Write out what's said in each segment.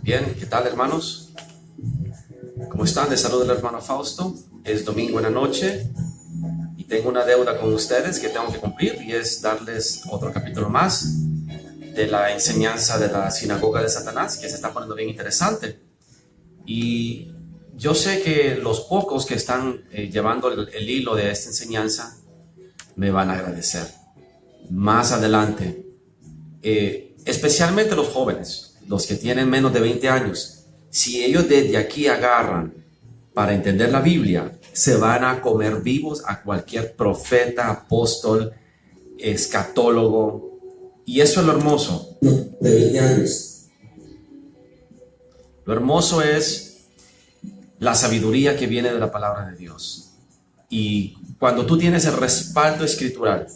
Bien, ¿qué tal, hermanos? ¿Cómo están? Les saluda el hermano Fausto. Es domingo en la noche y tengo una deuda con ustedes que tengo que cumplir, y es darles otro capítulo más de la enseñanza de la sinagoga de Satanás, que se está poniendo bien interesante. Y yo sé que los pocos que están llevando el hilo de esta enseñanza me van a agradecer más adelante, especialmente los jóvenes, los que tienen menos de 20 años. Si ellos desde aquí agarran para entender la Biblia, se van a comer vivos a cualquier profeta, apóstol, escatólogo. Y eso es lo hermoso. De 20 años. Lo hermoso es la sabiduría que viene de la palabra de Dios. Y cuando tú tienes el respaldo escritural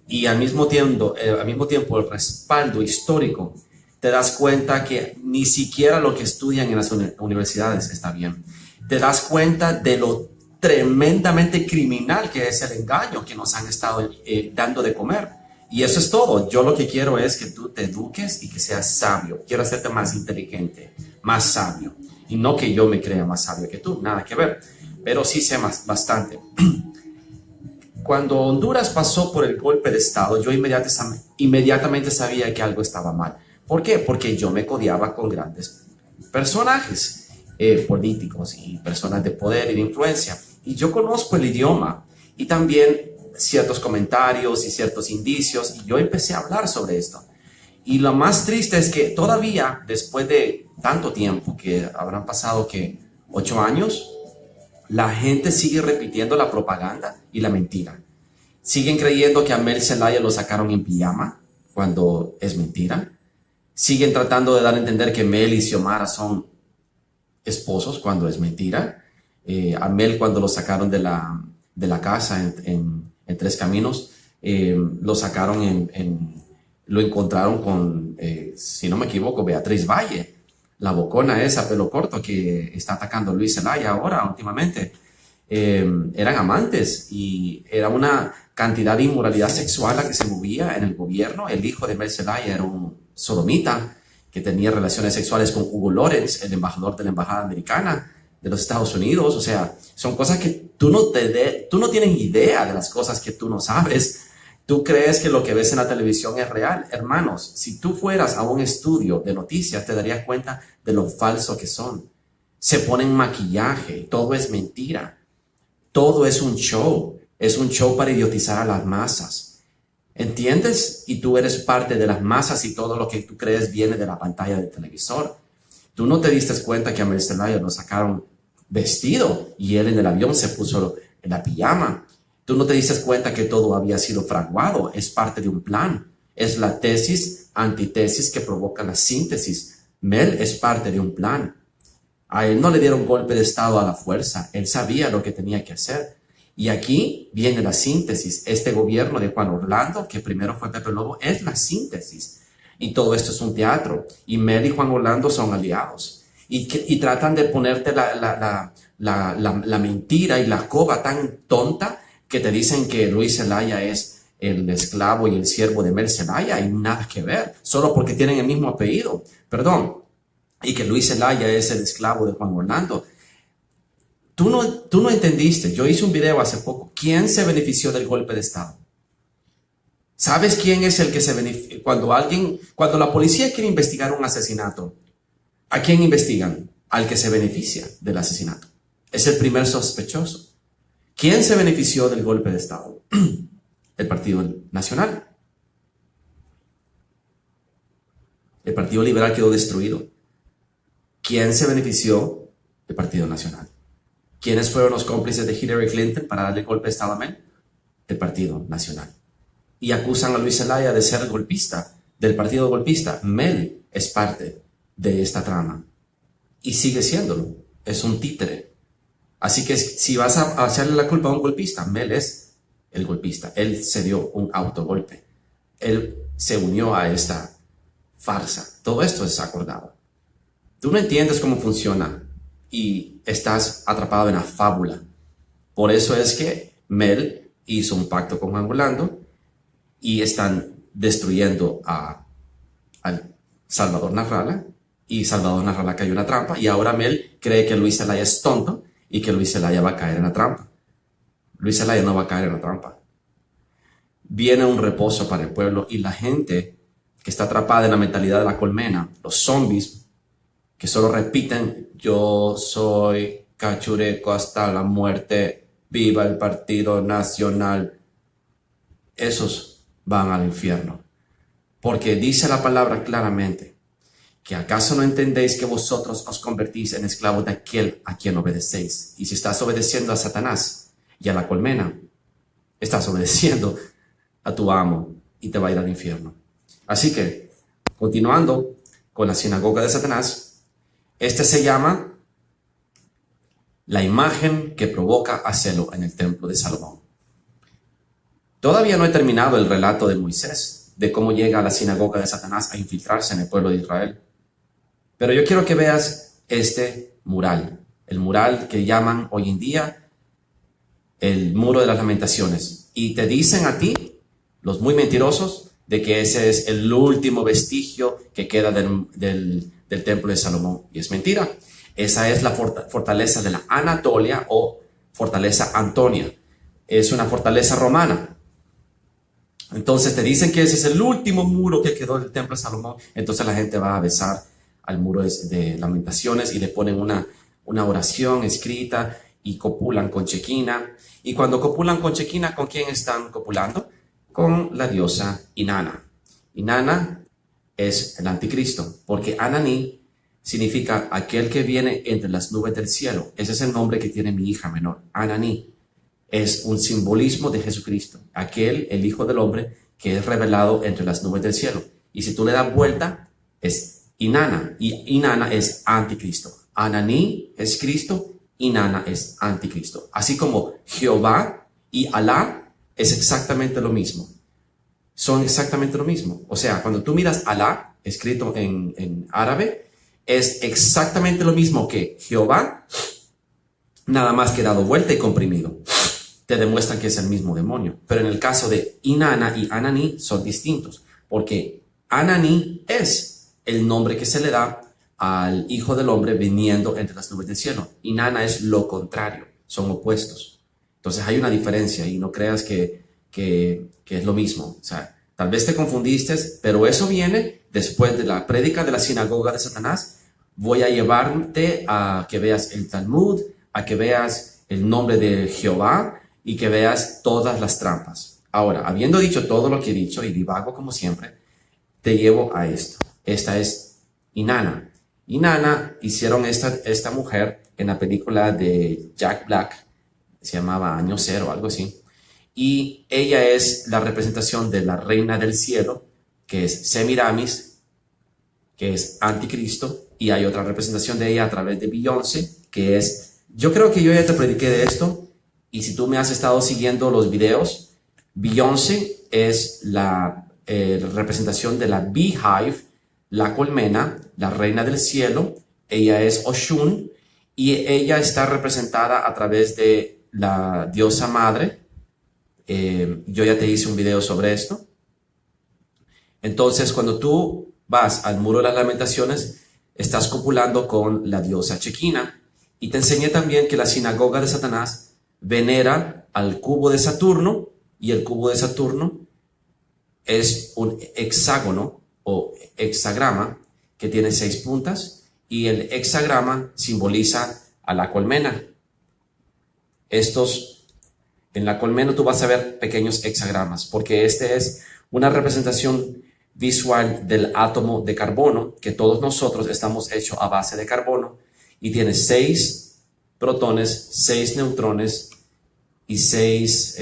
y al mismo tiempo el respaldo histórico, te das cuenta que ni siquiera lo que estudian en las universidades está bien. Te das cuenta de lo tremendamente criminal que es el engaño que nos han estado dando de comer. Y eso es todo. Yo lo que quiero es que tú te eduques y que seas sabio. Quiero hacerte más inteligente, más sabio. Y no que yo me crea más sabio que tú, nada que ver. Pero sí sé bastante. Cuando Honduras pasó por el golpe de Estado, yo inmediatamente sabía que algo estaba mal. ¿Por qué? Porque yo me codeaba con grandes personajes políticos y personas de poder y de influencia. Y yo conozco el idioma y también ciertos comentarios y ciertos indicios. Y yo empecé a hablar sobre esto. Y lo más triste es que todavía, después de tanto tiempo, que habrán pasado que 8 años, la gente sigue repitiendo la propaganda y la mentira. Siguen creyendo que a Mel Zelaya lo sacaron en pijama, cuando es mentira. Siguen tratando de dar a entender que Mel y Xiomara son esposos, cuando es mentira. A Mel, cuando lo sacaron de la casa en Tres Caminos, lo sacaron lo encontraron con, si no me equivoco, Beatriz Valle, la bocona esa, pelo corto, que está atacando a Luis Zelaya ahora, últimamente. Eran amantes y era una cantidad de inmoralidad sexual la que se movía en el gobierno. El hijo de Mel Zelaya era un sodomita que tenía relaciones sexuales con Hugo Lawrence, el embajador de la embajada americana de los Estados Unidos. O sea, son cosas que tú no tienes idea de las cosas que tú no sabes. Tú crees que lo que ves en la televisión es real. Hermanos, si tú fueras a un estudio de noticias, te darías cuenta de lo falso que son. Se ponen maquillaje, todo es mentira. Todo es un show para idiotizar a las masas. ¿Entiendes? Y tú eres parte de las masas y todo lo que tú crees viene de la pantalla del televisor. Tú no te diste cuenta que a Mel Zelaya lo sacaron vestido y él en el avión se puso en la pijama. Tú no te diste cuenta que todo había sido fraguado, es parte de un plan. Es la tesis, antitesis que provoca la síntesis. Mel es parte de un plan. A él no le dieron golpe de estado a la fuerza, él sabía lo que tenía que hacer. Y aquí viene la síntesis. Este gobierno de Juan Orlando, que primero fue Pepe Lobo, es la síntesis. Y todo esto es un teatro. Y Mel y Juan Orlando son aliados. Y tratan de ponerte la mentira y la coba tan tonta que te dicen que Luis Zelaya es el esclavo y el siervo de Mel Zelaya. Y nada que ver, solo porque tienen el mismo apellido. Perdón. Y que Luis Zelaya es el esclavo de Juan Orlando. Tú no entendiste. Yo hice un video hace poco. ¿Quién se benefició del golpe de Estado? ¿Sabes quién es el que se beneficia? Cuando la policía quiere investigar un asesinato, ¿a quién investigan? Al que se beneficia del asesinato. Es el primer sospechoso. ¿Quién se benefició del golpe de Estado? El Partido Nacional. El Partido Liberal quedó destruido. ¿Quién se benefició? El Partido Nacional. ¿Quiénes fueron los cómplices de Hillary Clinton para darle golpe de Estado a Mel? El Partido Nacional. Y acusan a Luis Zelaya de ser golpista, del partido golpista. Mel es parte de esta trama. Y sigue siéndolo. Es un títere. Así que si vas a echarle la culpa a un golpista, Mel es el golpista. Él se dio un autogolpe. Él se unió a esta farsa. Todo esto es acordado. Tú no entiendes cómo funciona y estás atrapado en la fábula. Por eso es que Mel hizo un pacto con Juan Orlando y están destruyendo a Salvador Narrala Y Salvador Narrala cayó en la trampa. Y ahora Mel cree que Luis Zelaya es tonto y que Luis Zelaya va a caer en la trampa. Luis Zelaya no va a caer en la trampa. Viene un reposo para el pueblo y la gente que está atrapada en la mentalidad de la colmena, los zombies que solo repiten: yo soy cachureco hasta la muerte, viva el Partido Nacional. Esos van al infierno. Porque dice la palabra claramente que acaso no entendéis que vosotros os convertís en esclavos de aquel a quien obedecéis. Y si estás obedeciendo a Satanás y a la colmena, estás obedeciendo a tu amo y te va a ir al infierno. Así que, continuando con la sinagoga de Satanás, este se llama la imagen que provoca a celo en el templo de Salomón. Todavía no he terminado el relato de Moisés, de cómo llega a la sinagoga de Satanás a infiltrarse en el pueblo de Israel. Pero yo quiero que veas este mural, el mural que llaman hoy en día el Muro de las Lamentaciones. Y te dicen a ti, los muy mentirosos, de que ese es el último vestigio que queda del templo de Salomón. Y es mentira. Esa es la fortaleza de la Anatolia o fortaleza Antonia. Es una fortaleza romana. Entonces te dicen que ese es el último muro que quedó del templo de Salomón. Entonces la gente va a besar al muro de Lamentaciones y le ponen una oración escrita y copulan con Chequina. Y cuando copulan con Chequina, ¿con quién están copulando? Con la diosa Inanna. Inanna es el anticristo, porque Ananí significa aquel que viene entre las nubes del cielo. Ese es el nombre que tiene mi hija menor, Ananí. Es un simbolismo de Jesucristo, aquel, el Hijo del Hombre, que es revelado entre las nubes del cielo. Y si tú le das vuelta, es Inanna, y Inanna es anticristo. Ananí es Cristo, Inanna es anticristo. Así como Jehová y Alá es exactamente lo mismo. Son exactamente lo mismo. O sea, cuando tú miras Alá, escrito en árabe, es exactamente lo mismo que Jehová, nada más que dado vuelta y comprimido. Te demuestran que es el mismo demonio. Pero en el caso de Inanna y Ananí son distintos, porque Ananí es el nombre que se le da al Hijo del Hombre viniendo entre las nubes del cielo. Inanna es lo contrario, son opuestos. Entonces hay una diferencia y no creas que es lo mismo. O sea, tal vez te confundiste, pero eso viene después de la prédica de la sinagoga de Satanás. Voy a llevarte a que veas el Talmud, a que veas el nombre de Jehová y que veas todas las trampas. Ahora, habiendo dicho todo lo que he dicho y divago como siempre, te llevo a esto. Esta es Inanna. Inanna hicieron esta mujer en la película de Jack Black, se llamaba Año Cero, algo así. Y ella es la representación de la reina del cielo, que es Semiramis, que es anticristo. Y hay otra representación de ella a través de Beyoncé, que es... Yo creo que yo ya te prediqué de esto. Y si tú me has estado siguiendo los videos, Beyoncé es la representación de la Beehive, la colmena, la reina del cielo. Ella es Oshun y ella está representada a través de la diosa madre. Yo ya te hice un video sobre esto. Entonces, cuando tú vas al Muro de las Lamentaciones, estás copulando con la diosa Chequina. Y te enseñé también que la sinagoga de Satanás venera al cubo de Saturno, y el cubo de Saturno es un hexágono o hexagrama que tiene 6 puntas, y el hexagrama simboliza a la colmena. En la colmena tú vas a ver pequeños hexagramas, porque este es una representación visual del átomo de carbono, que todos nosotros estamos hechos a base de carbono, y tiene 6 protones, 6 neutrones y 6...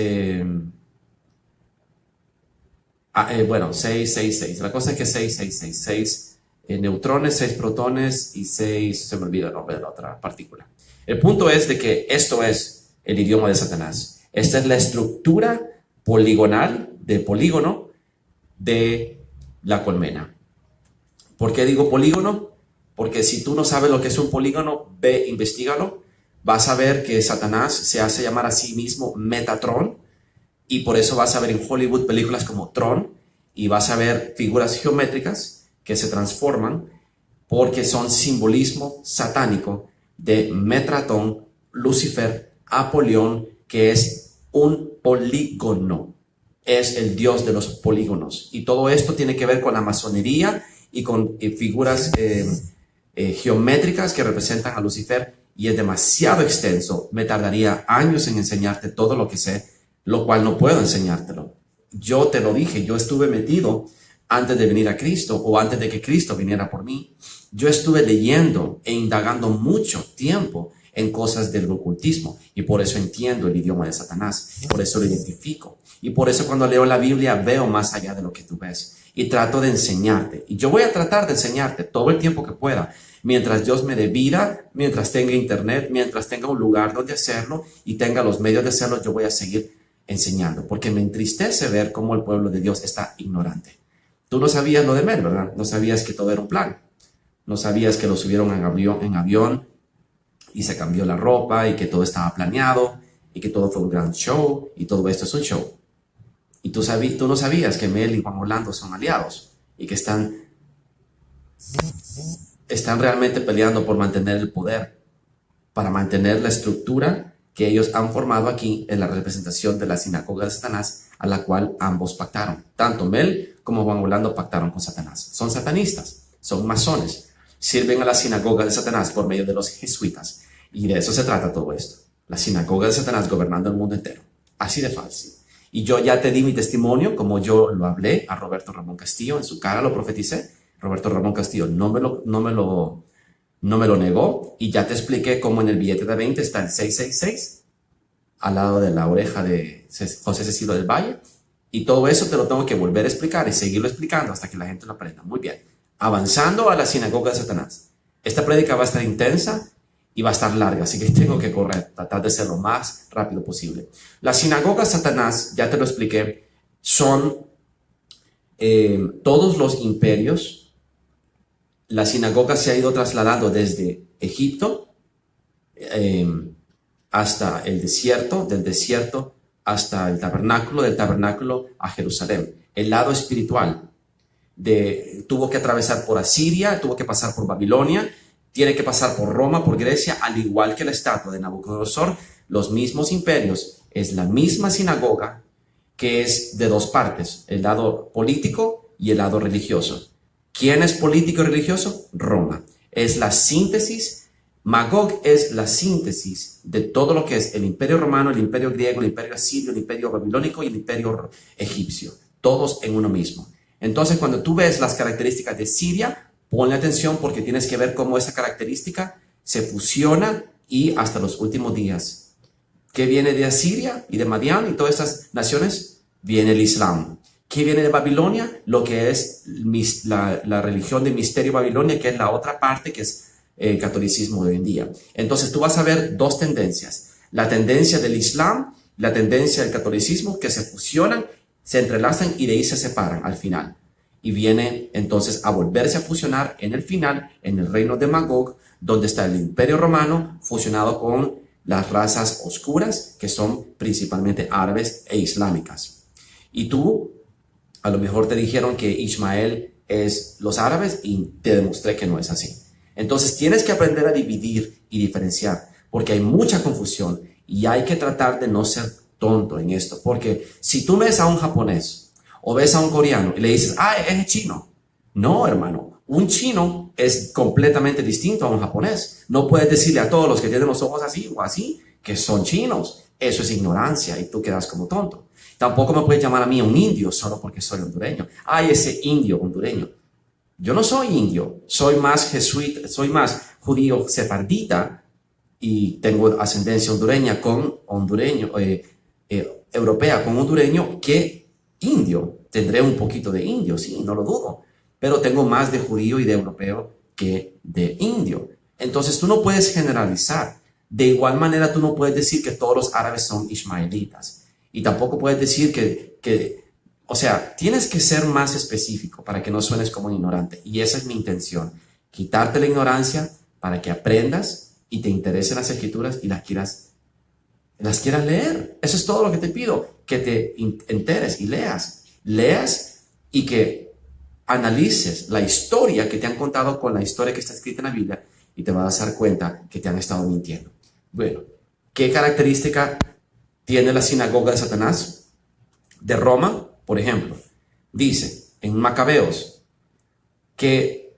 6. La cosa es que 6 neutrones, 6 protones y 6, se me olvida el nombre de la otra partícula. El punto es de que esto es el idioma de Satanás. Esta es la estructura poligonal, de polígono, de la colmena. ¿Por qué digo polígono? Porque si tú no sabes lo que es un polígono, ve, investígalo. Vas a ver que Satanás se hace llamar a sí mismo Metatron. Y por eso vas a ver en Hollywood películas como Tron, y vas a ver figuras geométricas que se transforman porque son simbolismo satánico de Metratón, Lucifer, Apolión, que es un polígono, es el dios de los polígonos. Y todo esto tiene que ver con la masonería y con figuras geométricas que representan a Lucifer, y es demasiado extenso. Me tardaría años en enseñarte todo lo que sé, lo cual no puedo enseñártelo. Yo te lo dije, yo estuve metido antes de venir a Cristo, o antes de que Cristo viniera por mí. Yo estuve leyendo e indagando mucho tiempo en cosas del ocultismo, y por eso entiendo el idioma de Satanás, por eso lo identifico, y por eso cuando leo la Biblia veo más allá de lo que tú ves, y trato de enseñarte, y yo voy a tratar de enseñarte todo el tiempo que pueda, mientras Dios me dé vida, mientras tenga internet, mientras tenga un lugar donde hacerlo, y tenga los medios de hacerlo. Yo voy a seguir enseñando, porque me entristece ver cómo el pueblo de Dios está ignorante. Tú no sabías lo de Mel, ¿verdad? No sabías que todo era un plan. No sabías que lo subieron en avión y se cambió la ropa, y que todo estaba planeado, y que todo fue un gran show, y todo esto es un show. Y tú no sabías que Mel y Juan Orlando son aliados, y que están realmente peleando por mantener el poder, para mantener la estructura que ellos han formado aquí en la representación de la sinagoga de Satanás, a la cual ambos pactaron. Tanto Mel como Juan Orlando pactaron con Satanás. Son satanistas, son masones, sirven a la sinagoga de Satanás por medio de los jesuitas. Y de eso se trata todo esto. La sinagoga de Satanás gobernando el mundo entero. Así de fácil. Y yo ya te di mi testimonio, como yo lo hablé a Roberto Ramón Castillo, en su cara lo profeticé. Roberto Ramón Castillo no me lo negó, y ya te expliqué cómo en el billete de 20 está el 666 al lado de la oreja de José Cecilio del Valle, y todo eso te lo tengo que volver a explicar y seguirlo explicando hasta que la gente lo aprenda. Muy bien, avanzando a la sinagoga de Satanás. Esta prédica va a estar intensa y va a estar larga, así que tengo que correr, tratar de ser lo más rápido posible. La sinagoga de Satanás, ya te lo expliqué, son todos los imperios. La sinagoga se ha ido trasladando desde Egipto hasta el desierto, del desierto hasta el tabernáculo, del tabernáculo a Jerusalén. El lado espiritual tuvo que atravesar por Asiria, tuvo que pasar por Babilonia, tiene que pasar por Roma, por Grecia, al igual que la estatua de Nabucodonosor. Los mismos imperios, es la misma sinagoga, que es de dos partes, el lado político y el lado religioso. ¿Quién es político y religioso? Roma. Es la síntesis. Magog es la síntesis de todo lo que es el imperio romano, el imperio griego, el imperio asirio, el imperio babilónico y el imperio egipcio. Todos en uno mismo. Entonces, cuando tú ves las características de Siria, ponle atención, porque tienes que ver cómo esa característica se fusiona y hasta los últimos días. ¿Qué viene de Asiria y de Madián y todas estas naciones? Viene el Islam. ¿Qué viene de Babilonia? Lo que es la religión de misterio Babilonia, que es la otra parte, que es el catolicismo de hoy en día. Entonces tú vas a ver dos tendencias. La tendencia del Islam, la tendencia del catolicismo, que se fusionan, se entrelazan y de ahí se separan al final. Y viene entonces a volverse a fusionar en el final, en el reino de Magog, donde está el imperio romano fusionado con las razas oscuras, que son principalmente árabes e islámicas. Y tú, a lo mejor te dijeron que Ismael es los árabes, y te demostré que no es así. Entonces tienes que aprender a dividir y diferenciar, porque hay mucha confusión y hay que tratar de no ser tonto en esto. Porque si tú ves a un japonés o ves a un coreano y le dices, es chino. No, hermano, un chino es completamente distinto a un japonés. No puedes decirle a todos los que tienen los ojos así o así que son chinos. Eso es ignorancia y tú quedas como tonto. Tampoco me puedes llamar a mí un indio solo porque soy hondureño. Ese indio hondureño. Yo no soy indio, soy más jesuita, soy más judío sefardita y tengo ascendencia hondureña con hondureño, europea con hondureño que indio. Tendré un poquito de indio, sí, no lo dudo, pero tengo más de judío y de europeo que de indio. Entonces tú no puedes generalizar. De igual manera tú no puedes decir que todos los árabes son ismaelitas. Y tampoco puedes decir o sea, tienes que ser más específico para que no suenes como un ignorante. Y esa es mi intención, quitarte la ignorancia para que aprendas y te interesen las escrituras y las quieras leer. Eso es todo lo que te pido, que te enteres y leas y que analices la historia que te han contado con la historia que está escrita en la Biblia y te vas a dar cuenta que te han estado mintiendo. Bueno, ¿qué característica tiene la sinagoga de Satanás? De Roma, por ejemplo, dice en Macabeos que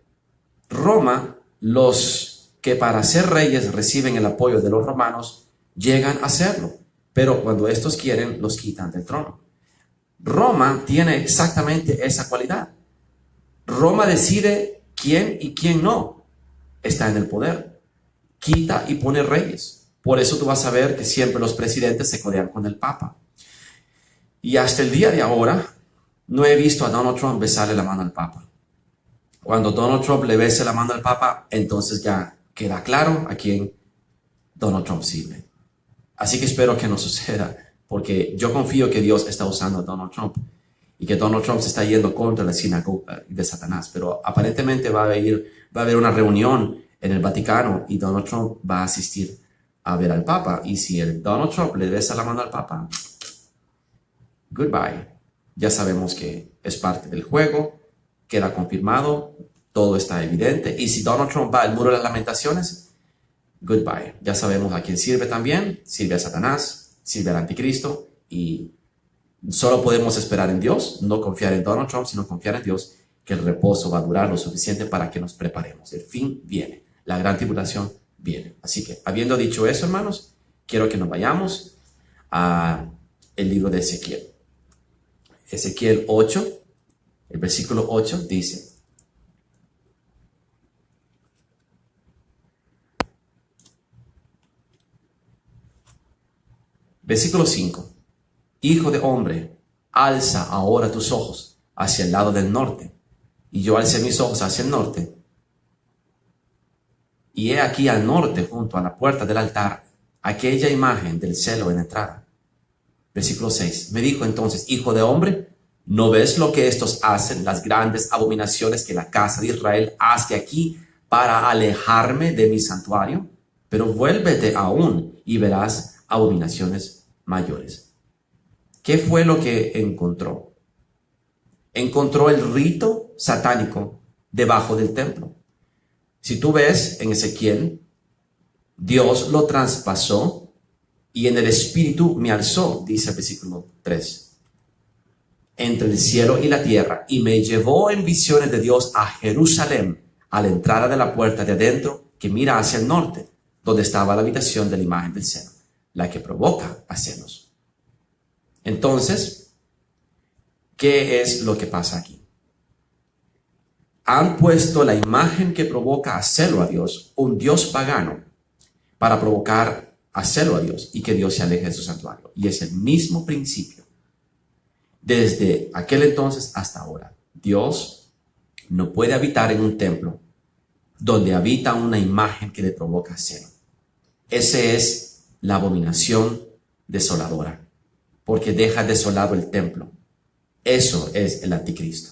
Roma, los que para ser reyes reciben el apoyo de los romanos, llegan a serlo, pero cuando estos quieren, los quitan del trono. Roma tiene exactamente esa cualidad. Roma decide quién y quién no está en el poder. Quita y pone reyes. Por eso tú vas a ver que siempre los presidentes se codean con el Papa. Y hasta el día de ahora, no he visto a Donald Trump besarle la mano al Papa. Cuando Donald Trump le bese la mano al Papa, entonces ya queda claro a quién Donald Trump sirve. Así que espero que no suceda, porque yo confío que Dios está usando a Donald Trump y que Donald Trump se está yendo contra la sinagoga de Satanás. Pero aparentemente va a haber una reunión en el Vaticano y Donald Trump va a asistir a ver al Papa. Y si Donald Trump le besa la mano al Papa, goodbye. Ya sabemos que es parte del juego, queda confirmado, todo está evidente. Y si Donald Trump va al muro de las lamentaciones, goodbye. Ya sabemos a quién sirve también. Sirve a Satanás, sirve al anticristo. Y solo podemos esperar en Dios, no confiar en Donald Trump, sino confiar en Dios, que el reposo va a durar lo suficiente para que nos preparemos. El fin viene, la gran tribulación viene. Así que, habiendo dicho eso, hermanos, quiero que nos vayamos a el libro de Ezequiel. Ezequiel 8, el versículo 8 dice: versículo 5. Hijo de hombre, alza ahora tus ojos hacia el lado del norte. Y yo alcé mis ojos hacia el norte. Y he aquí al norte, junto a la puerta del altar, aquella imagen del celo en la entrada. Versículo 6. Me dijo entonces: hijo de hombre, ¿no ves lo que estos hacen, las grandes abominaciones que la casa de Israel hace aquí para alejarme de mi santuario? Pero vuélvete aún y verás abominaciones mayores. ¿Qué fue lo que encontró? Encontró el rito satánico debajo del templo. Si tú ves en Ezequiel, Dios lo traspasó y en el espíritu me alzó, dice el versículo 3, entre el cielo y la tierra, y me llevó en visiones de Dios a Jerusalén, a la entrada de la puerta de adentro que mira hacia el norte, donde estaba la habitación de la imagen del seno, la que provoca a celos. Entonces, ¿qué es lo que pasa aquí? Han puesto la imagen que provoca a celo a Dios, un Dios pagano, para provocar a celo a Dios y que Dios se aleje de su santuario. Y es el mismo principio. Desde aquel entonces hasta ahora, Dios no puede habitar en un templo donde habita una imagen que le provoca celo. Esa es la abominación desoladora, porque deja desolado el templo. Eso es el anticristo.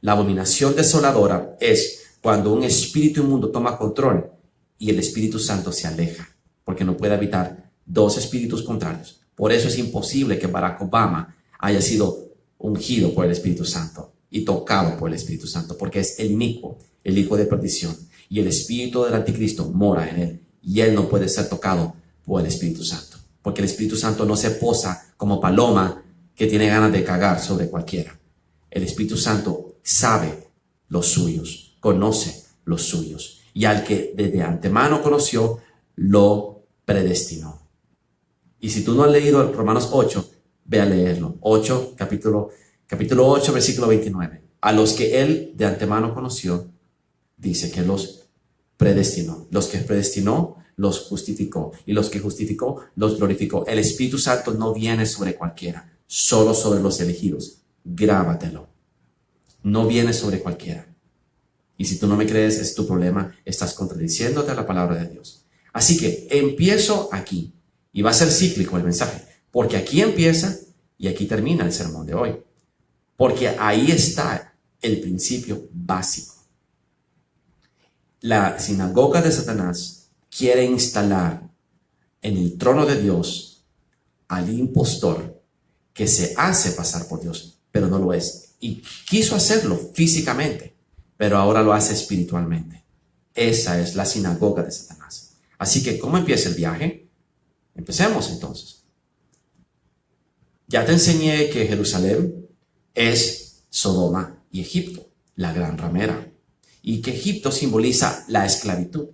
La abominación desoladora es cuando un espíritu inmundo toma control y el Espíritu Santo se aleja, porque no puede habitar dos espíritus contrarios. Por eso es imposible que Barack Obama haya sido ungido por el Espíritu Santo y tocado por el Espíritu Santo, porque es el inicuo, el hijo de perdición, y el espíritu del anticristo mora en él, y él no puede ser tocado por el Espíritu Santo, porque el Espíritu Santo no se posa como paloma que tiene ganas de cagar sobre cualquiera. El Espíritu Santo sabe los suyos, conoce los suyos, y al que desde antemano conoció, lo predestinó. Y si tú no has leído Romanos 8, ve a leerlo. Capítulo 8, versículo 29. A los que él de antemano conoció, dice que los predestinó. Los que predestinó, los justificó. Y los que justificó, los glorificó. El Espíritu Santo no viene sobre cualquiera, solo sobre los elegidos. Grábatelo. No viene sobre cualquiera. Y si tú no me crees, es tu problema. Estás contradiciéndote a la palabra de Dios. Así que empiezo aquí. Y va a ser cíclico el mensaje. Porque aquí empieza y aquí termina el sermón de hoy. Porque ahí está el principio básico. La sinagoga de Satanás quiere instalar en el trono de Dios al impostor que se hace pasar por Dios, pero no lo es. y quiso hacerlo físicamente, pero ahora lo hace espiritualmente. Esa es la sinagoga de Satanás. Así que, ¿cómo empieza el viaje? Empecemos entonces. Ya te enseñé que Jerusalén es Sodoma y Egipto, la gran ramera, y que Egipto simboliza la esclavitud.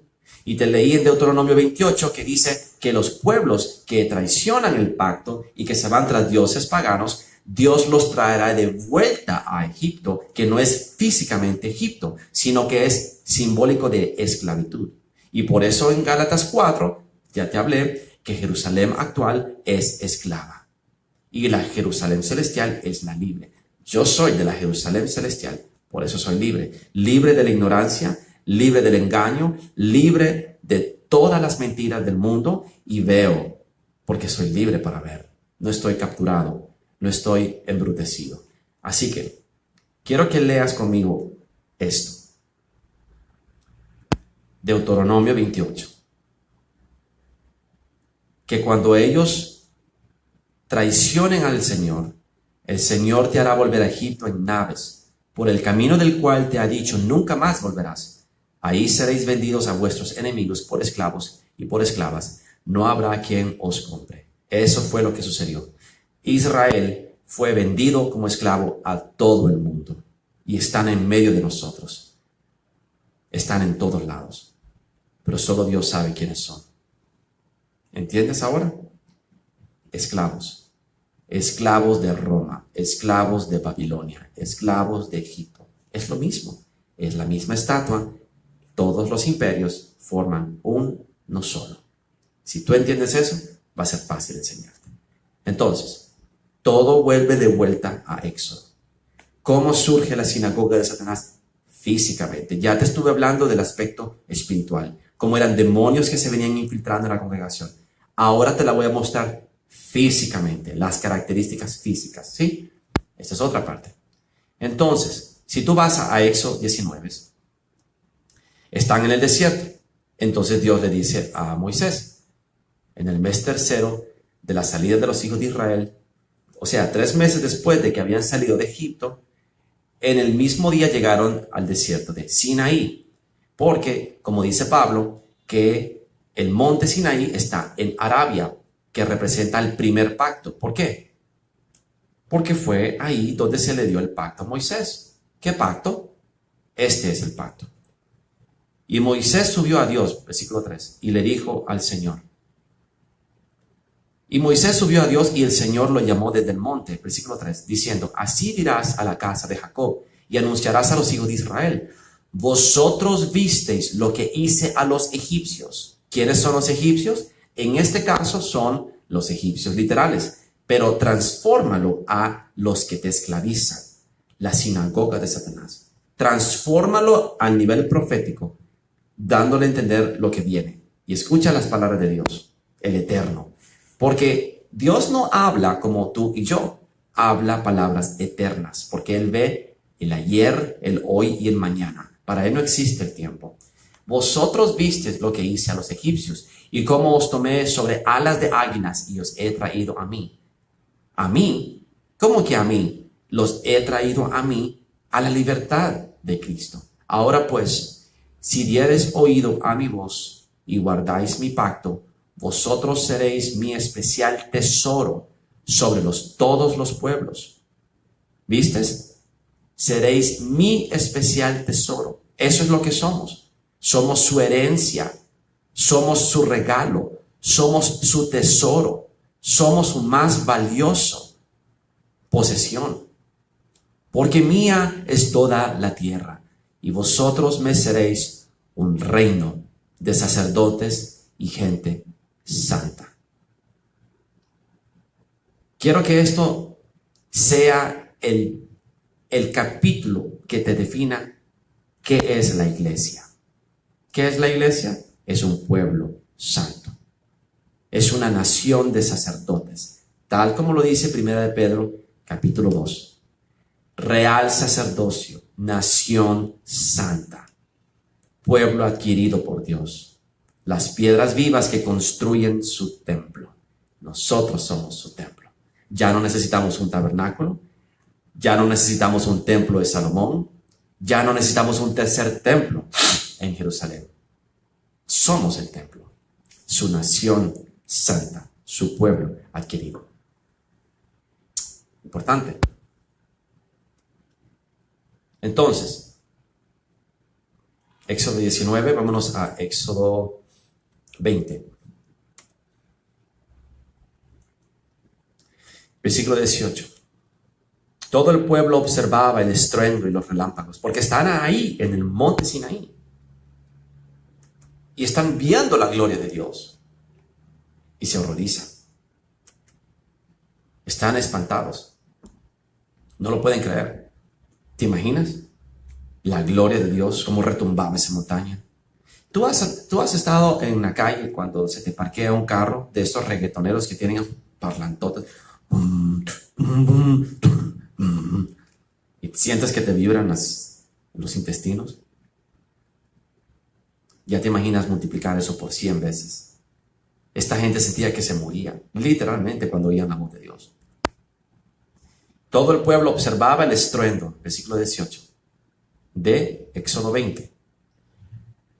Y te leí en Deuteronomio 28 que dice que los pueblos que traicionan el pacto y que se van tras dioses paganos, Dios los traerá de vuelta a Egipto, que no es físicamente Egipto, sino que es simbólico de esclavitud. Y por eso en Gálatas 4, ya te hablé, que Jerusalén actual es esclava y la Jerusalén celestial es la libre. Yo soy de la Jerusalén celestial, por eso soy libre. Libre de la ignorancia, libre del engaño, libre de todas las mentiras del mundo y veo, porque soy libre para ver. No estoy capturado, no estoy embrutecido. Así que quiero que leas conmigo esto. Deuteronomio 28. Que cuando ellos traicionen al Señor, el Señor te hará volver a Egipto en naves, por el camino del cual te ha dicho, nunca más volverás. Ahí seréis vendidos a vuestros enemigos por esclavos y por esclavas. No habrá quien os compre. Eso fue lo que sucedió. Israel fue vendido como esclavo a todo el mundo y están en medio de nosotros. Están en todos lados, pero solo Dios sabe quiénes son. ¿Entiendes ahora? Esclavos. Esclavos de Roma, esclavos de Babilonia, esclavos de Egipto. Es lo mismo, es la misma estatua. Todos los imperios forman uno solo. Si tú entiendes eso, va a ser fácil enseñarte. Entonces, todo vuelve de vuelta a Éxodo. ¿Cómo surge la sinagoga de Satanás? Físicamente. Ya te estuve hablando del aspecto espiritual, cómo eran demonios que se venían infiltrando en la congregación. Ahora te la voy a mostrar físicamente, las características físicas, ¿sí? Esta es otra parte. Entonces, si tú vas a Éxodo 19, están en el desierto. Entonces Dios le dice a Moisés, en el mes tercero de la salida de los hijos de Israel, o sea, 3 meses después de que habían salido de Egipto, en el mismo día llegaron al desierto de Sinaí, porque, como dice Pablo, que el monte Sinaí está en Arabia, que representa el primer pacto. ¿Por qué? Porque fue ahí donde se le dio el pacto a Moisés. ¿Qué pacto? Este es el pacto. Y Moisés subió a Dios, versículo 3, y le dijo al Señor. Y Moisés subió a Dios y el Señor lo llamó desde el monte, versículo 3, diciendo, así dirás a la casa de Jacob y anunciarás a los hijos de Israel, vosotros visteis lo que hice a los egipcios. ¿Quiénes son los egipcios? En este caso son los egipcios literales, pero transfórmalo a los que te esclavizan, la sinagoga de Satanás. Transfórmalo a nivel profético, dándole a entender lo que viene. Y escucha las palabras de Dios, el Eterno. Porque Dios no habla como tú y yo, habla palabras eternas, porque Él ve el ayer, el hoy y el mañana. Para Él no existe el tiempo. Vosotros visteis lo que hice a los egipcios y cómo os tomé sobre alas de águilas y os he traído a mí. ¿A mí? ¿Cómo que a mí? Los he traído a mí a la libertad de Cristo. Ahora pues, si diereis oído a mi voz y guardáis mi pacto, vosotros seréis mi especial tesoro sobre todos los pueblos. ¿Vistes? Seréis mi especial tesoro. Eso es lo que somos. Somos su herencia. Somos su regalo. Somos su tesoro. Somos su más valioso posesión. Porque mía es toda la tierra. Y vosotros me seréis un reino de sacerdotes y gente santa. Quiero que esto sea el capítulo que te defina qué es la iglesia. ¿Qué es la iglesia? Es un pueblo santo. Es una nación de sacerdotes, tal como lo dice 1 de Pedro, capítulo 2. Real sacerdocio, nación santa, pueblo adquirido por Dios. Las piedras vivas que construyen su templo. Nosotros somos su templo. Ya no necesitamos un tabernáculo. Ya no necesitamos un templo de Salomón. Ya no necesitamos un tercer templo en Jerusalén. Somos el templo, su nación santa, su pueblo adquirido. Importante. Entonces, Éxodo 19, vámonos a Éxodo 20. Versículo 18. Todo el pueblo observaba el estruendo y los relámpagos, porque están ahí en el monte Sinaí. Y están viendo la gloria de Dios. Y se horrorizan. Están espantados. No lo pueden creer. ¿Te imaginas? La gloria de Dios, cómo retumbaba esa montaña. ¿Tú has estado en la calle cuando se te parquea un carro de estos reggaetoneros que tienen parlantotes? Y sientes que te vibran los intestinos. Ya te imaginas multiplicar eso por 100 veces. Esta gente sentía que se moría, literalmente, cuando oían la voz de Dios. Todo el pueblo observaba el estruendo, versículo 18, de Éxodo 20.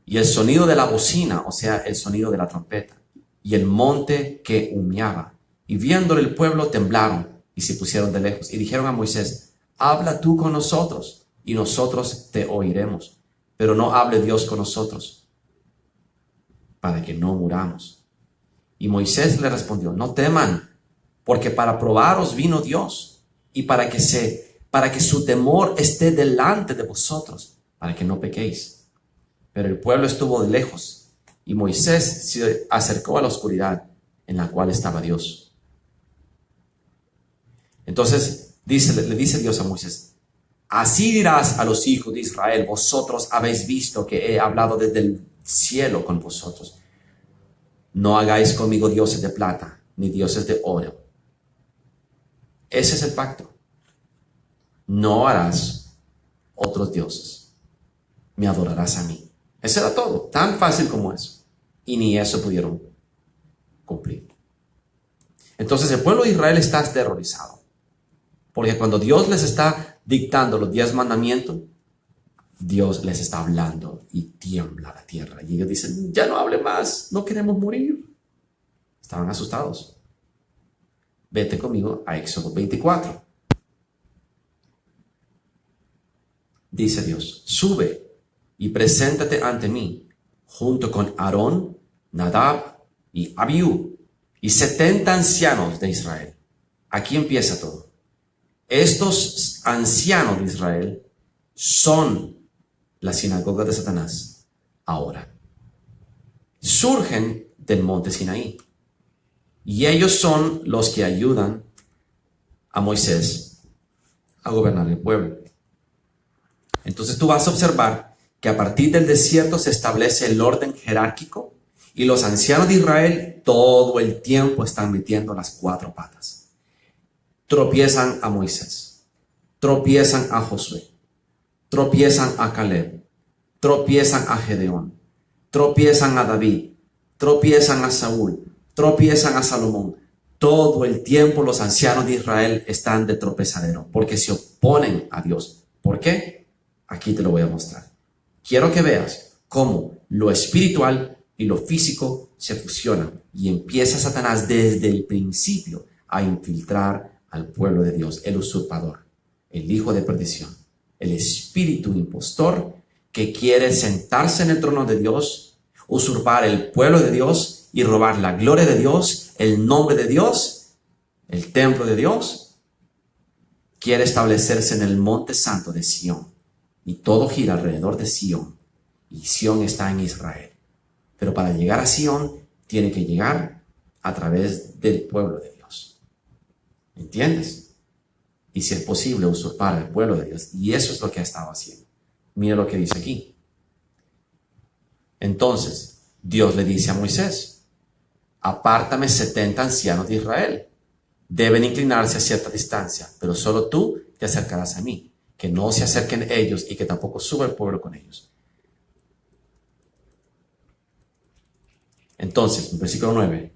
Y el sonido de la bocina, o sea, el sonido de la trompeta, y el monte que humeaba. Y viéndole el pueblo temblaron y se pusieron de lejos. Y dijeron a Moisés: habla tú con nosotros y nosotros te oiremos. Pero no hable Dios con nosotros, para que no muramos. Y Moisés le respondió: no teman, porque para probaros vino Dios, y para que su temor esté delante de vosotros, para que no pequéis. Pero el pueblo estuvo de lejos, y Moisés se acercó a la oscuridad en la cual estaba Dios. Entonces le dice Dios a Moisés: así dirás a los hijos de Israel: vosotros habéis visto que he hablado desde el cielo con vosotros. No hagáis conmigo dioses de plata, ni dioses de oro. Ese es el pacto. No harás otros dioses. Me adorarás a mí. Eso era todo, tan fácil como eso. Y ni eso pudieron cumplir. Entonces el pueblo de Israel está aterrorizado. Porque cuando Dios les está dictando los 10 mandamientos, Dios les está hablando y tiembla la tierra. Y ellos dicen: ya no hable más, no queremos morir. Estaban asustados. Vete conmigo a Éxodo 24. Dice Dios: sube y preséntate ante mí, junto con Aarón, Nadab y Abiú, y 70 ancianos de Israel. Aquí empieza todo. Estos ancianos de Israel son la sinagoga de Satanás ahora. Surgen del monte Sinaí. Y ellos son los que ayudan a Moisés a gobernar el pueblo. Entonces tú vas a observar que a partir del desierto se establece el orden jerárquico, y los ancianos de Israel todo el tiempo están metiendo las 4 patas. Tropiezan a Moisés, tropiezan a Josué, tropiezan a Caleb, tropiezan a Gedeón, tropiezan a David, tropiezan a Saúl, tropiezan a Salomón. Todo el tiempo los ancianos de Israel están de tropezadero, porque se oponen a Dios. ¿Por qué? Aquí te lo voy a mostrar. Quiero que veas cómo lo espiritual y lo físico se fusionan, y empieza Satanás desde el principio a infiltrar al pueblo de Dios, el usurpador, el hijo de perdición, el espíritu impostor que quiere sentarse en el trono de Dios, usurpar el pueblo de Dios y robar la gloria de Dios, el nombre de Dios, el templo de Dios. Quiere establecerse en el monte santo de Sión, y todo gira alrededor de Sión, y Sión está en Israel. Pero para llegar a Sión tiene que llegar a través del pueblo de Dios. ¿Entiendes? Y si es posible usurpar al pueblo de Dios. Y eso es lo que ha estado haciendo. Mira lo que dice aquí. Entonces Dios le dice a Moisés: apártame 70 ancianos de Israel. Deben inclinarse a cierta distancia, pero solo tú te acercarás a mí. Que no se acerquen ellos y que tampoco suba el pueblo con ellos. Entonces, en versículo 9,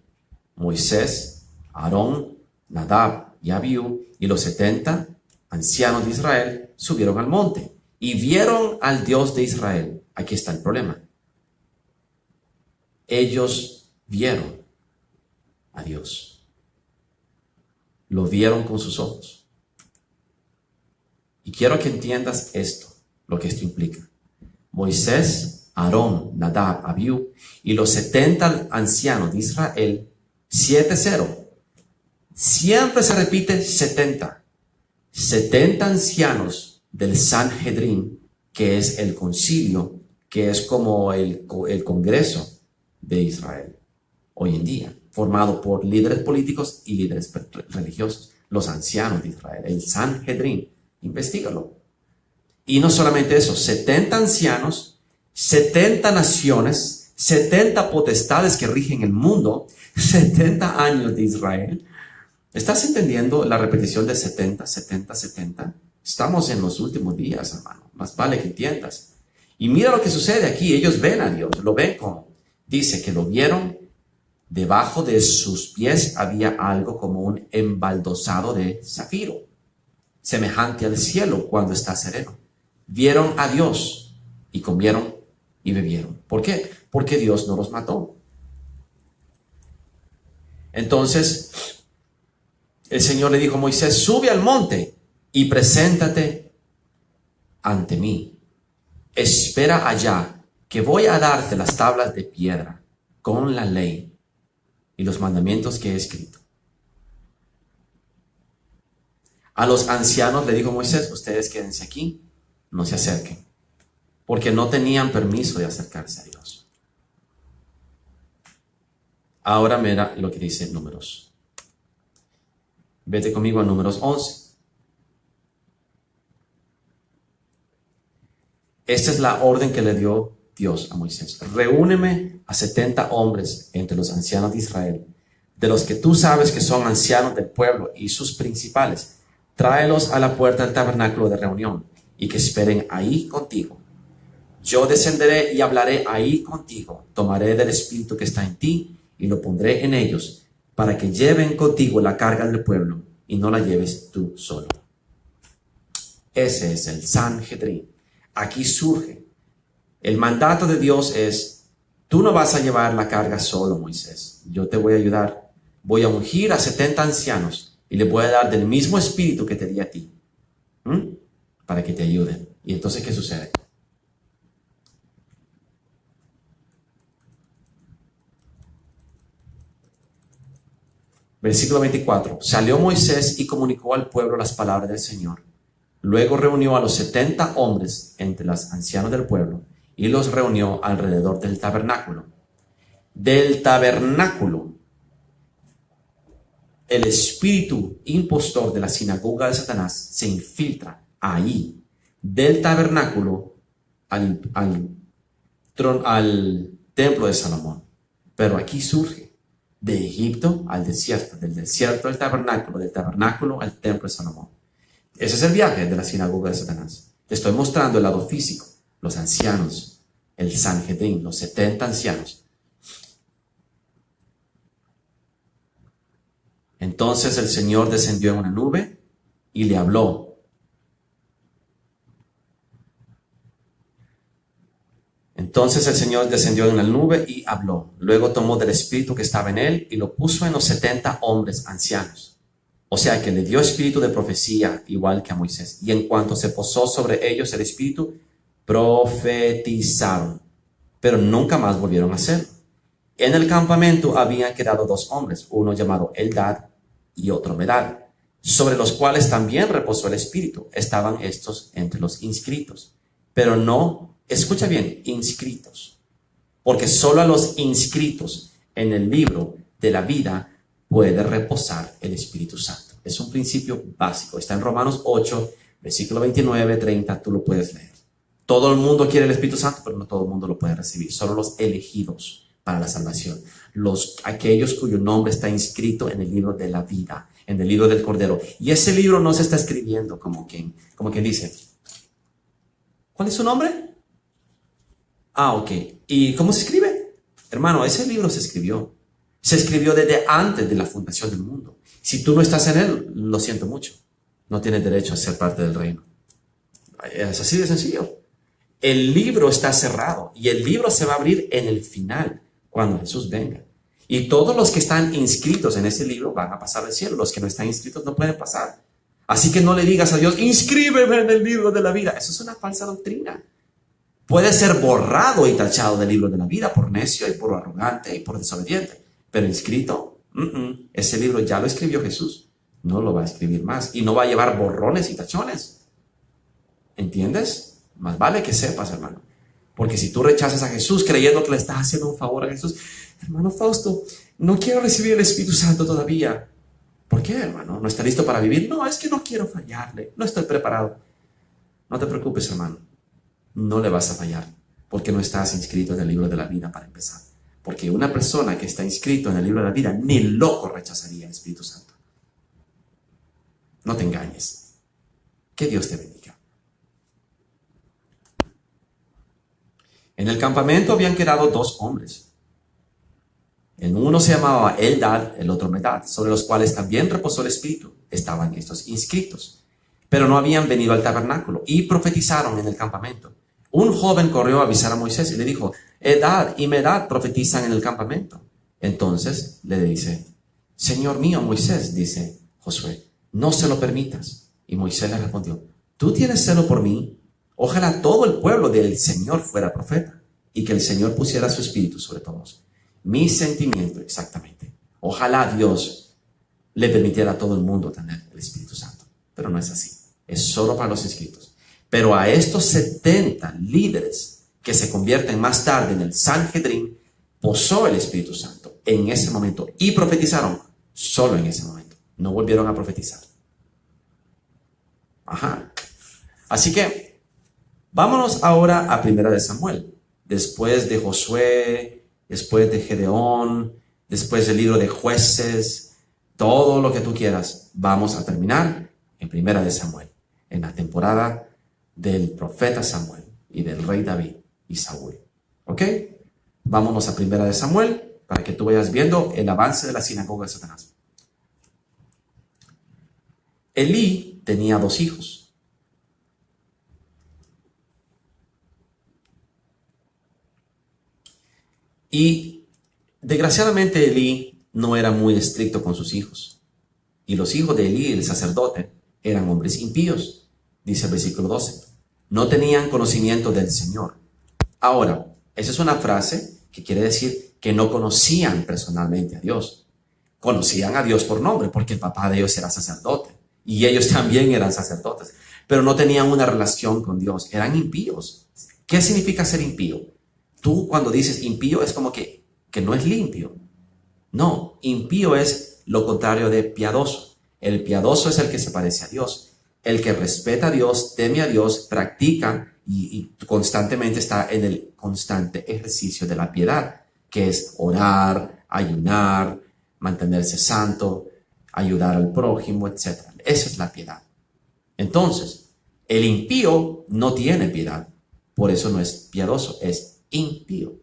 Moisés, Aarón, Nadab y Abiú y los 70 ancianos de Israel subieron al monte y vieron al Dios de Israel. Aquí está el problema. Ellos vieron a Dios. Lo vieron con sus ojos. Y quiero que entiendas esto, lo que esto implica. Moisés, Aarón, Nadab, Abiú y los 70 ancianos de Israel, 7-0. Siempre se repite 70. 70 ancianos del Sanhedrin, que es el concilio, que es como el Congreso de Israel hoy en día, formado por líderes políticos y líderes religiosos, los ancianos de Israel, el Sanhedrin. Investígalo. Y no solamente eso, 70 ancianos, 70 naciones, 70 potestades que rigen el mundo, 70 años de Israel. ¿Estás entendiendo la repetición de 70, 70, 70? Estamos en los últimos días, hermano. Más vale que entiendas. Y mira lo que sucede aquí. Ellos ven a Dios. Lo ven como. Dice que lo vieron. Debajo de sus pies había algo como un embaldosado de zafiro, semejante al cielo cuando está sereno. Vieron a Dios y comieron y bebieron. ¿Por qué? Porque Dios no los mató. Entonces, el Señor le dijo a Moisés, sube al monte y preséntate ante mí. Espera allá, que voy a darte las tablas de piedra con la ley y los mandamientos que he escrito. A los ancianos le dijo Moisés, ustedes quédense aquí, no se acerquen, porque no tenían permiso de acercarse a Dios. Ahora mira lo que dice Números. Vete conmigo a Números 11. Esta es la orden que le dio Dios a Moisés. Reúneme a 70 hombres entre los ancianos de Israel, de los que tú sabes que son ancianos del pueblo y sus principales. Tráelos a la puerta del tabernáculo de reunión y que esperen ahí contigo. Yo descenderé y hablaré ahí contigo. Tomaré del espíritu que está en ti y lo pondré en ellos para que lleven contigo la carga del pueblo y no la lleves tú solo. Ese es el Sanhedrin. Aquí surge. El mandato de Dios es, tú no vas a llevar la carga solo, Moisés. Yo te voy a ayudar. Voy a ungir a 70 ancianos y les voy a dar del mismo espíritu que te di a ti. Para que te ayuden. Y entonces, ¿qué sucede? Versículo 24. Salió Moisés y comunicó al pueblo las palabras del Señor. Luego reunió a los 70 hombres entre los ancianos del pueblo y los reunió alrededor del tabernáculo. Del tabernáculo, el espíritu impostor de la sinagoga de Satanás se infiltra ahí, del tabernáculo al templo de Salomón. Pero aquí surge. De Egipto al desierto, del desierto al tabernáculo, del tabernáculo al templo de Salomón. Ese es el viaje de la sinagoga de Satanás. Te estoy mostrando el lado físico, los ancianos, el Sanhedrin, los 70 ancianos. Entonces el Señor descendió en una nube y le habló. Entonces el Señor descendió en la nube y habló. Luego tomó del espíritu que estaba en él y lo puso en los 70 hombres ancianos. O sea que le dio espíritu de profecía igual que a Moisés. Y en cuanto se posó sobre ellos el espíritu, profetizaron. Pero nunca más volvieron a hacerlo. En el campamento habían quedado 2 hombres, uno llamado Eldad y otro Medad, sobre los cuales también reposó el espíritu. Estaban estos entre los inscritos. Pero no, escucha bien, inscritos. Porque solo a los inscritos en el libro de la vida puede reposar el Espíritu Santo. Es un principio básico. Está en Romanos 8, versículo 29, 30. Tú lo puedes leer. Todo el mundo quiere el Espíritu Santo, pero no todo el mundo lo puede recibir. Solo los elegidos para la salvación. Aquellos cuyo nombre está inscrito en el libro de la vida, en el libro del Cordero. Y ese libro no se está escribiendo como quien dice, ¿cuál es su nombre? Ok. ¿Y cómo se escribe? Hermano, ese libro se escribió. Se escribió desde antes de la fundación del mundo. Si tú no estás en él, lo siento mucho. no tienes derecho a ser parte del reino. Es así de sencillo. El libro está cerrado y el libro se va a abrir en el final, cuando Jesús venga. Y todos los que están inscritos en ese libro van a pasar al cielo. Los que no están inscritos no pueden pasar. Así que no le digas a Dios, inscríbeme en el libro de la vida. Eso es una falsa doctrina. Puede ser borrado y tachado del libro de la vida por necio y por arrogante y por desobediente. Pero inscrito, ese libro ya lo escribió Jesús. No lo va a escribir más. Y no va a llevar borrones y tachones. ¿Entiendes? Más vale que sepas, hermano. Porque si tú rechazas a Jesús creyendo que le estás haciendo un favor a Jesús, hermano Fausto, no quiero recibir el Espíritu Santo todavía. ¿Por qué, hermano? ¿No está listo para vivir? No, es que no quiero fallarle. No estoy preparado. No te preocupes, hermano. No le vas a fallar. Porque no estás inscrito en el libro de la vida para empezar. Porque una persona que está inscrito en el libro de la vida, ni loco rechazaría el Espíritu Santo. No te engañes. Que Dios te bendiga. En el campamento habían quedado 2 hombres. El uno se llamaba Eldad, el otro Medad, sobre los cuales también reposó el Espíritu. Estaban estos inscritos, pero no habían venido al tabernáculo y profetizaron en el campamento. Un joven corrió a avisar a Moisés y le dijo, Eldad y Medad profetizan en el campamento. Entonces le dice, Señor mío Moisés, dice Josué, no se lo permitas. Y Moisés le respondió, ¿tú tienes celo por mí? Ojalá todo el pueblo del Señor fuera profeta y que el Señor pusiera su espíritu sobre todos. Mi sentimiento, exactamente. Ojalá Dios le permitiera a todo el mundo tener el Espíritu Santo. Pero no es así. Es solo para los inscritos. Pero a estos 70 líderes que se convierten más tarde en el Sanhedrin, posó el Espíritu Santo en ese momento y profetizaron solo en ese momento. No volvieron a profetizar. Así que vámonos ahora a Primera de Samuel. Después de Josué, después de Gedeón, después del libro de Jueces, todo lo que tú quieras, vamos a terminar en Primera de Samuel, en la temporada del profeta Samuel y del rey David y Saúl. ¿Ok? Vámonos a Primera de Samuel para que tú vayas viendo el avance de la sinagoga de Satanás. Elí tenía 2 hijos. Y desgraciadamente Elí no era muy estricto con sus hijos. Y los hijos de Elí, el sacerdote, eran hombres impíos, dice el versículo 12. No tenían conocimiento del Señor. Ahora, esa es una frase que quiere decir que no conocían personalmente a Dios. Conocían a Dios por nombre, porque el papá de ellos era sacerdote. Y ellos también eran sacerdotes. Pero no tenían una relación con Dios. Eran impíos. ¿Qué significa ser impío? Tú cuando dices impío es como que no es limpio. No, impío es lo contrario de piadoso. El piadoso es el que se parece a Dios. El que respeta a Dios, teme a Dios, practica y constantemente está en el constante ejercicio de la piedad, que es orar, ayunar, mantenerse santo, ayudar al prójimo, etc. Esa es la piedad. Entonces, el impío no tiene piedad. Por eso no es piadoso, es impío,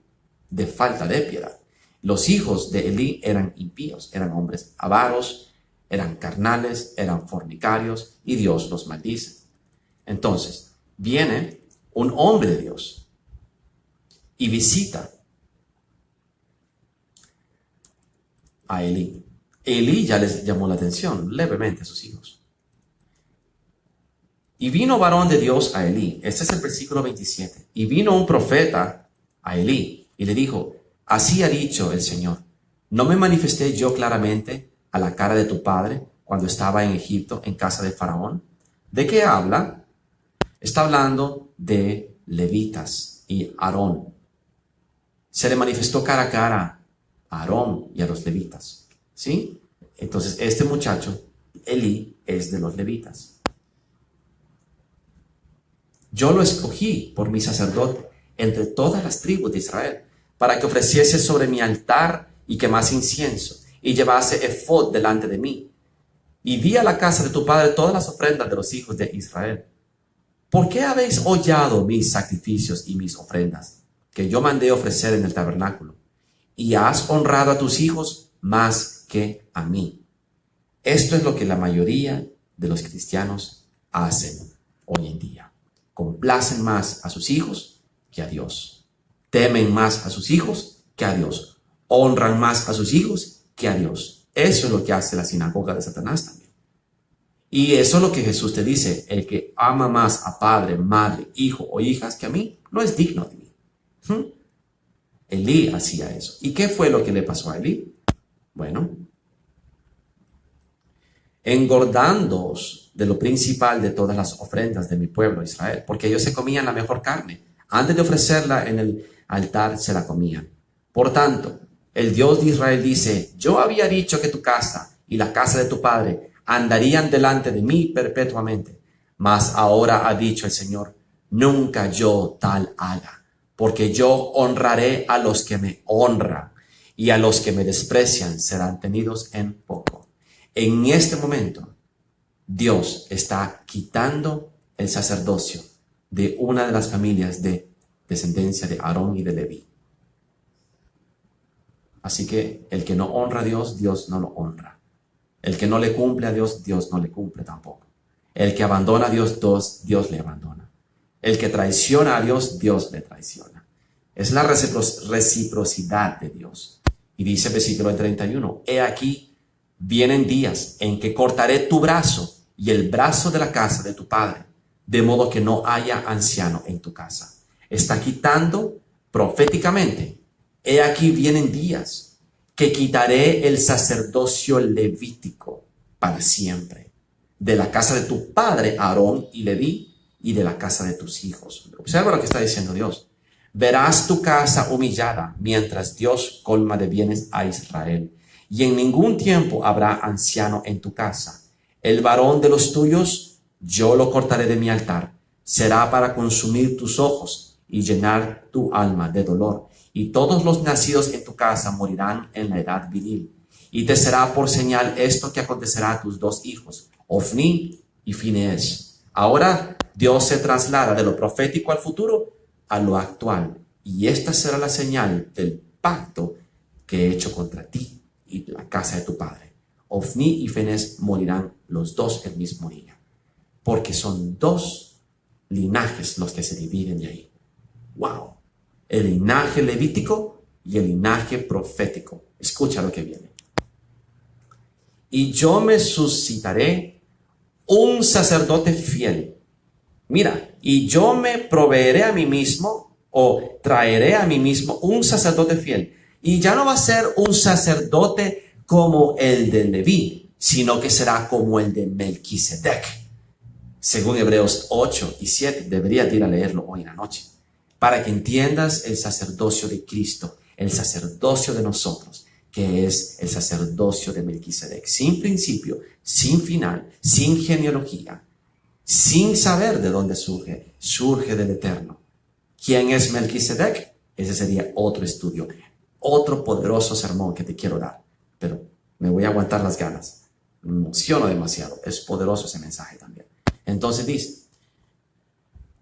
de falta de piedad. Los hijos de Elí eran impíos, eran hombres avaros, eran carnales, eran fornicarios, y Dios los maldice. Entonces, viene un hombre de Dios y visita a Elí. Elí ya les llamó la atención levemente a sus hijos. Y vino varón de Dios a Elí. Este es el versículo 27. Y vino un profeta a Elí y le dijo, así ha dicho el Señor, ¿no me manifesté yo claramente a la cara de tu padre cuando estaba en Egipto en casa de Faraón? ¿De qué habla? Está hablando de levitas y Aarón. Se le manifestó cara a cara a Aarón y a los levitas. ¿Sí? Entonces este muchacho, Elí, es de los levitas. Yo lo escogí por mi sacerdote entre todas las tribus de Israel, para que ofreciese sobre mi altar y quemase incienso, y llevase efod delante de mí. Y vi a la casa de tu padre todas las ofrendas de los hijos de Israel. ¿Por qué habéis hollado mis sacrificios y mis ofrendas, que yo mandé ofrecer en el tabernáculo? Y has honrado a tus hijos más que a mí. Esto es lo que la mayoría de los cristianos hacen hoy en día. Complacen más a sus hijos que a Dios. Temen más a sus hijos que a Dios. Honran más a sus hijos que a Dios. Eso es lo que hace la sinagoga de Satanás también. Y eso es lo que Jesús te dice. El que ama más a padre, madre, hijo o hijas que a mí, no es digno de mí. Elí hacía eso. ¿Y qué fue lo que le pasó a Elí? Bueno, engordándoos de lo principal de todas las ofrendas de mi pueblo Israel, porque ellos se comían la mejor carne. Antes de ofrecerla en el altar se la comían. Por tanto, el Dios de Israel dice: yo había dicho que tu casa y la casa de tu padre andarían delante de mí perpetuamente. Mas ahora ha dicho el Señor: nunca yo tal haga, porque yo honraré a los que me honran, y a los que me desprecian serán tenidos en poco. En este momento, Dios está quitando el sacerdocio de una de las familias de descendencia de Aarón y de Leví. Así que el que no honra a Dios, Dios no lo honra. El que no le cumple a Dios, Dios no le cumple tampoco. El que abandona a Dios, Dios le abandona. El que traiciona a Dios, Dios le traiciona. Es la reciprocidad de Dios. Y dice el versículo 31, he aquí, vienen días en que cortaré tu brazo y el brazo de la casa de tu padre, de modo que no haya anciano en tu casa. Está quitando proféticamente. He aquí vienen días que quitaré el sacerdocio levítico para siempre, de la casa de tu padre Aarón y Leví, y de la casa de tus hijos. Observa lo que está diciendo Dios. Verás tu casa humillada mientras Dios colma de bienes a Israel, y en ningún tiempo habrá anciano en tu casa. El varón de los tuyos yo lo cortaré de mi altar. Será para consumir tus ojos y llenar tu alma de dolor. Y todos los nacidos en tu casa morirán en la edad viril. Y te será por señal esto que acontecerá a tus dos hijos, Ofni y Finees. Ahora Dios se traslada de lo profético al futuro a lo actual. Y esta será la señal del pacto que he hecho contra ti y la casa de tu padre. Ofni y Finees morirán los dos el mismo día. Porque son dos linajes los que se dividen de ahí. ¡Wow! El linaje levítico y el linaje profético. Escucha lo que viene. Y yo me suscitaré un sacerdote fiel. Mira, y yo me proveeré a mí mismo, o traeré a mí mismo un sacerdote fiel. Y ya no va a ser un sacerdote como el de Leví, sino que será como el de Melquisedec. Según Hebreos 8 y 7, deberías ir a leerlo hoy en la noche, para que entiendas el sacerdocio de Cristo, el sacerdocio de nosotros, que es el sacerdocio de Melquisedec, sin principio, sin final, sin genealogía, sin saber de dónde surge del Eterno. ¿Quién es Melquisedec? Ese sería otro estudio, otro poderoso sermón que te quiero dar, pero me voy a aguantar las ganas. Me emociono demasiado, es poderoso ese mensaje también. Entonces dice,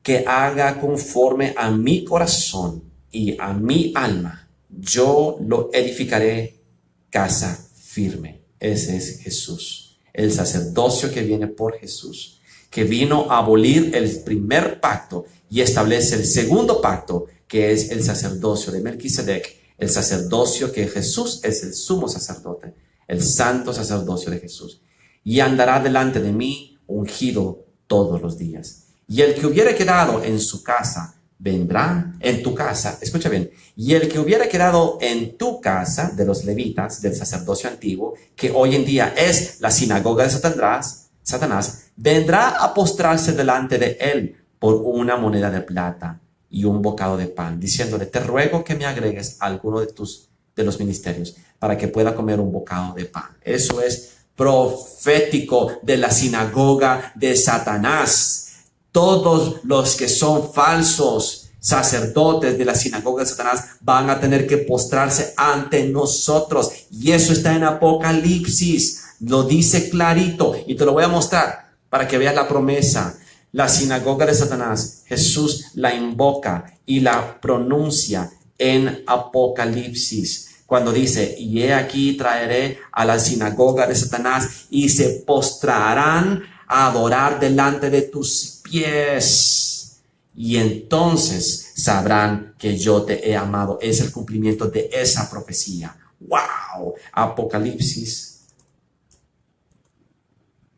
que haga conforme a mi corazón y a mi alma, yo lo edificaré casa firme. Ese es Jesús, el sacerdocio que viene por Jesús, que vino a abolir el primer pacto y establece el segundo pacto, que es el sacerdocio de Melquisedec, el sacerdocio que Jesús es el sumo sacerdote, el santo sacerdocio de Jesús. Y andará delante de mí ungido todos los días. Y el que hubiera quedado en su casa, vendrá en tu casa, escucha bien, y el que hubiera quedado en tu casa, de los levitas, del sacerdocio antiguo, que hoy en día es la sinagoga de Satanás, vendrá a postrarse delante de él por una moneda de plata y un bocado de pan, diciéndole, te ruego que me agregues a alguno de los ministerios para que pueda comer un bocado de pan. Eso es profético de la sinagoga de Satanás. Todos los que son falsos sacerdotes de la sinagoga de Satanás van a tener que postrarse ante nosotros. Y eso está en Apocalipsis. Lo dice clarito. Y te lo voy a mostrar para que veas la promesa. La sinagoga de Satanás, Jesús la invoca y la pronuncia en Apocalipsis. Cuando dice, y he aquí traeré a la sinagoga de Satanás y se postrarán a adorar delante de tus pies. Y entonces sabrán que yo te he amado. Es el cumplimiento de esa profecía. ¡Wow! Apocalipsis.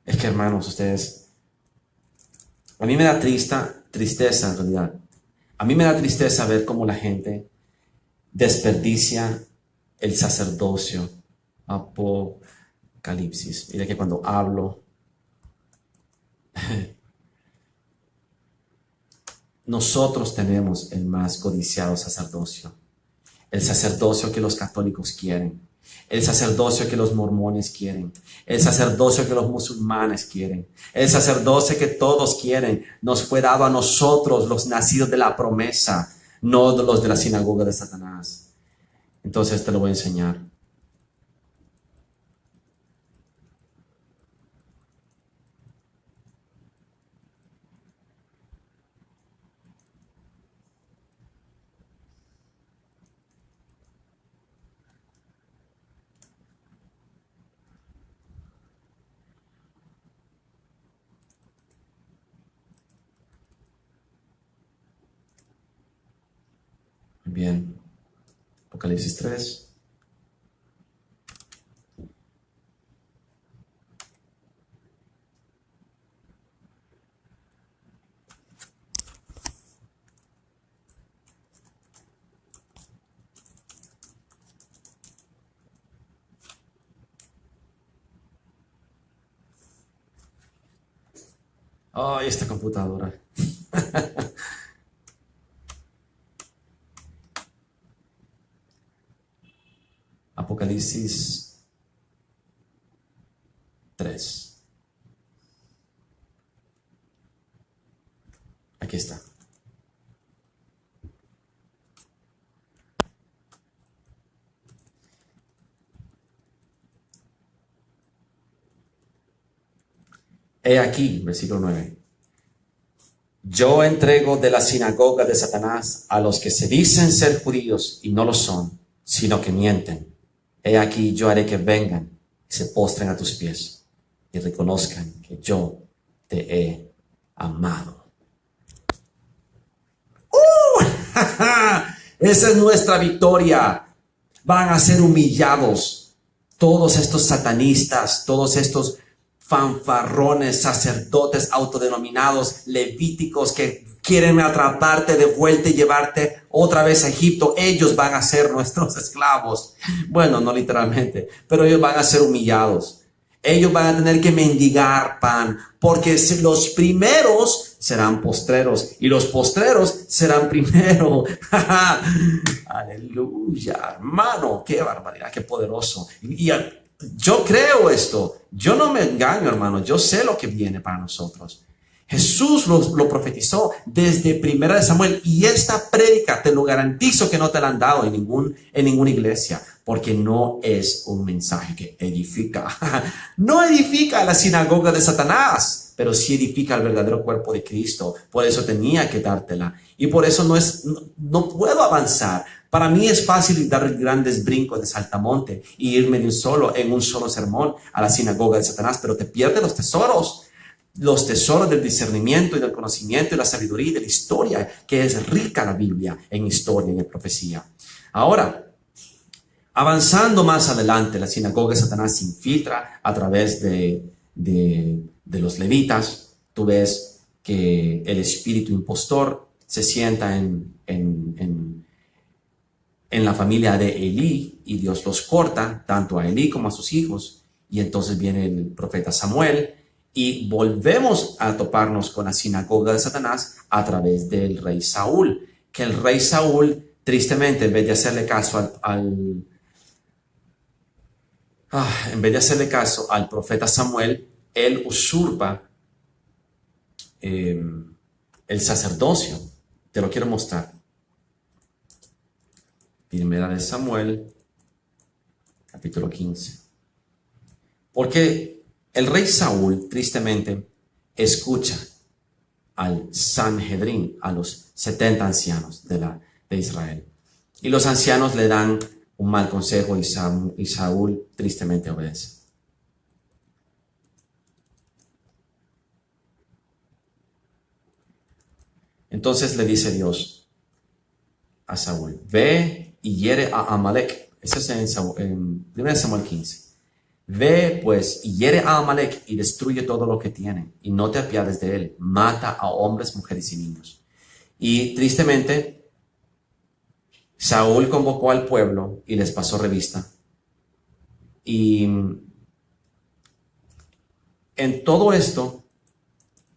Es que, hermanos, ustedes... A mí me da tristeza en realidad. A mí me da tristeza ver cómo la gente desperdicia el sacerdocio. Apocalipsis. Mira que cuando hablo, nosotros tenemos el más codiciado sacerdocio. El sacerdocio que los católicos quieren. El sacerdocio que los mormones quieren. El sacerdocio que los musulmanes quieren. El sacerdocio que todos quieren. Nos fue dado a nosotros, los nacidos de la promesa, no los de la sinagoga de Satanás. Entonces te lo voy a enseñar. Bien. Apocalipsis 3. Ay, esta computadora. Apocalipsis 3. Aquí está. He aquí, versículo 9. Yo entrego de la sinagoga de Satanás a los que se dicen ser judíos y no lo son, sino que mienten. He aquí, yo haré que vengan y se postren a tus pies y reconozcan que yo te he amado. Esa es nuestra victoria. Van a ser humillados todos estos satanistas, todos estos fanfarrones, sacerdotes autodenominados, levíticos que quieren atraparte de vuelta y llevarte otra vez a Egipto. Ellos van a ser nuestros esclavos. Bueno, no literalmente, pero ellos van a ser humillados. Ellos van a tener que mendigar pan, porque los primeros serán postreros y los postreros serán primero. Aleluya, hermano, qué barbaridad, qué poderoso. Y yo creo esto, yo no me engaño, hermano, yo sé lo que viene para nosotros. Jesús lo profetizó desde 1 Samuel, y esta prédica te lo garantizo que no te la han dado en ninguna iglesia, porque no es un mensaje que edifica. No edifica la sinagoga de Satanás, pero sí edifica el verdadero cuerpo de Cristo. Por eso tenía que dártela, y por eso no puedo avanzar. Para mí es fácil dar grandes brincos de saltamonte y irme en un solo sermón a la sinagoga de Satanás, pero te pierdes los tesoros del discernimiento y del conocimiento y la sabiduría y de la historia, que es rica la Biblia en historia y en profecía. Ahora, avanzando más adelante, la sinagoga de Satanás se infiltra a través de los levitas. Tú ves que el espíritu impostor se sienta en la familia de Elí, y Dios los corta, tanto a Elí como a sus hijos. Y entonces viene el profeta Samuel, y volvemos a toparnos con la sinagoga de Satanás a través del rey Saúl, que el rey Saúl, tristemente, en vez de hacerle caso al profeta Samuel, él usurpa el sacerdocio. Te lo quiero mostrar. Primera de Samuel, capítulo 15. Porque el rey Saúl, tristemente, escucha al Sanhedrín, a los 70 ancianos de Israel. Y los ancianos le dan un mal consejo, y Saúl tristemente obedece. Entonces le dice Dios a Saúl, ve y hiere a Amalek. Eso es en 1 Samuel 15. Ve pues y hiere a Amalek y destruye todo lo que tiene y no te apiades de él. Mata a hombres, mujeres y niños. Y tristemente, Saúl convocó al pueblo y les pasó revista. Y en todo esto,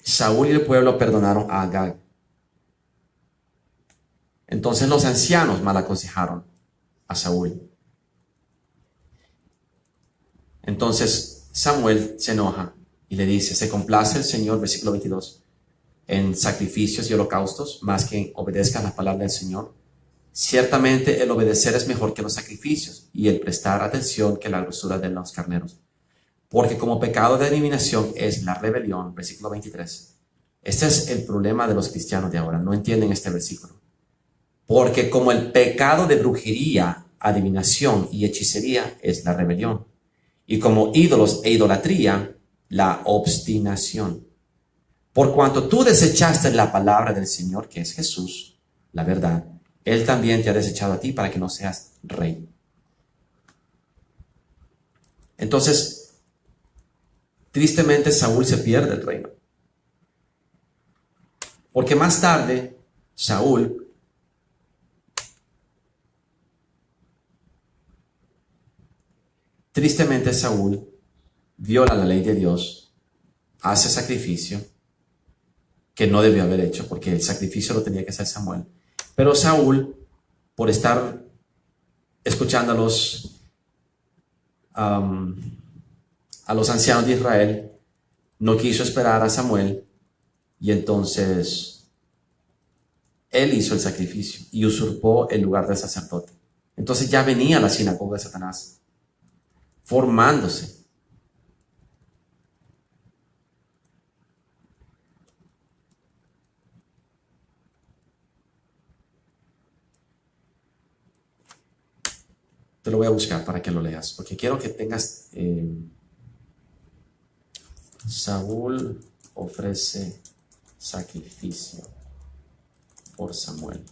Saúl y el pueblo perdonaron a Agag. Entonces los ancianos mal aconsejaron a Saúl. Entonces Samuel se enoja y le dice, ¿se complace el Señor, versículo 22, en sacrificios y holocaustos más que obedezcas la palabra del Señor? Ciertamente el obedecer es mejor que los sacrificios y el prestar atención que la grosura de los carneros. Porque como pecado de adivinación es la rebelión, versículo 23. Este es el problema de los cristianos de ahora, no entienden este versículo. Porque como el pecado de brujería, adivinación y hechicería es la rebelión. Y como ídolos e idolatría, la obstinación. Por cuanto tú desechaste la palabra del Señor, que es Jesús, la verdad, Él también te ha desechado a ti para que no seas rey. Entonces, tristemente Saúl se pierde el reino. Porque más tarde, tristemente Saúl viola la ley de Dios, hace sacrificio que no debió haber hecho, porque el sacrificio lo tenía que hacer Samuel. Pero Saúl, por estar escuchando a los ancianos de Israel, no quiso esperar a Samuel y entonces él hizo el sacrificio y usurpó el lugar del sacerdote. Entonces ya venía la sinagoga de Satanás formándose. Te lo voy a buscar para que lo leas, porque quiero que tengas Saúl ofrece sacrificio por Samuel.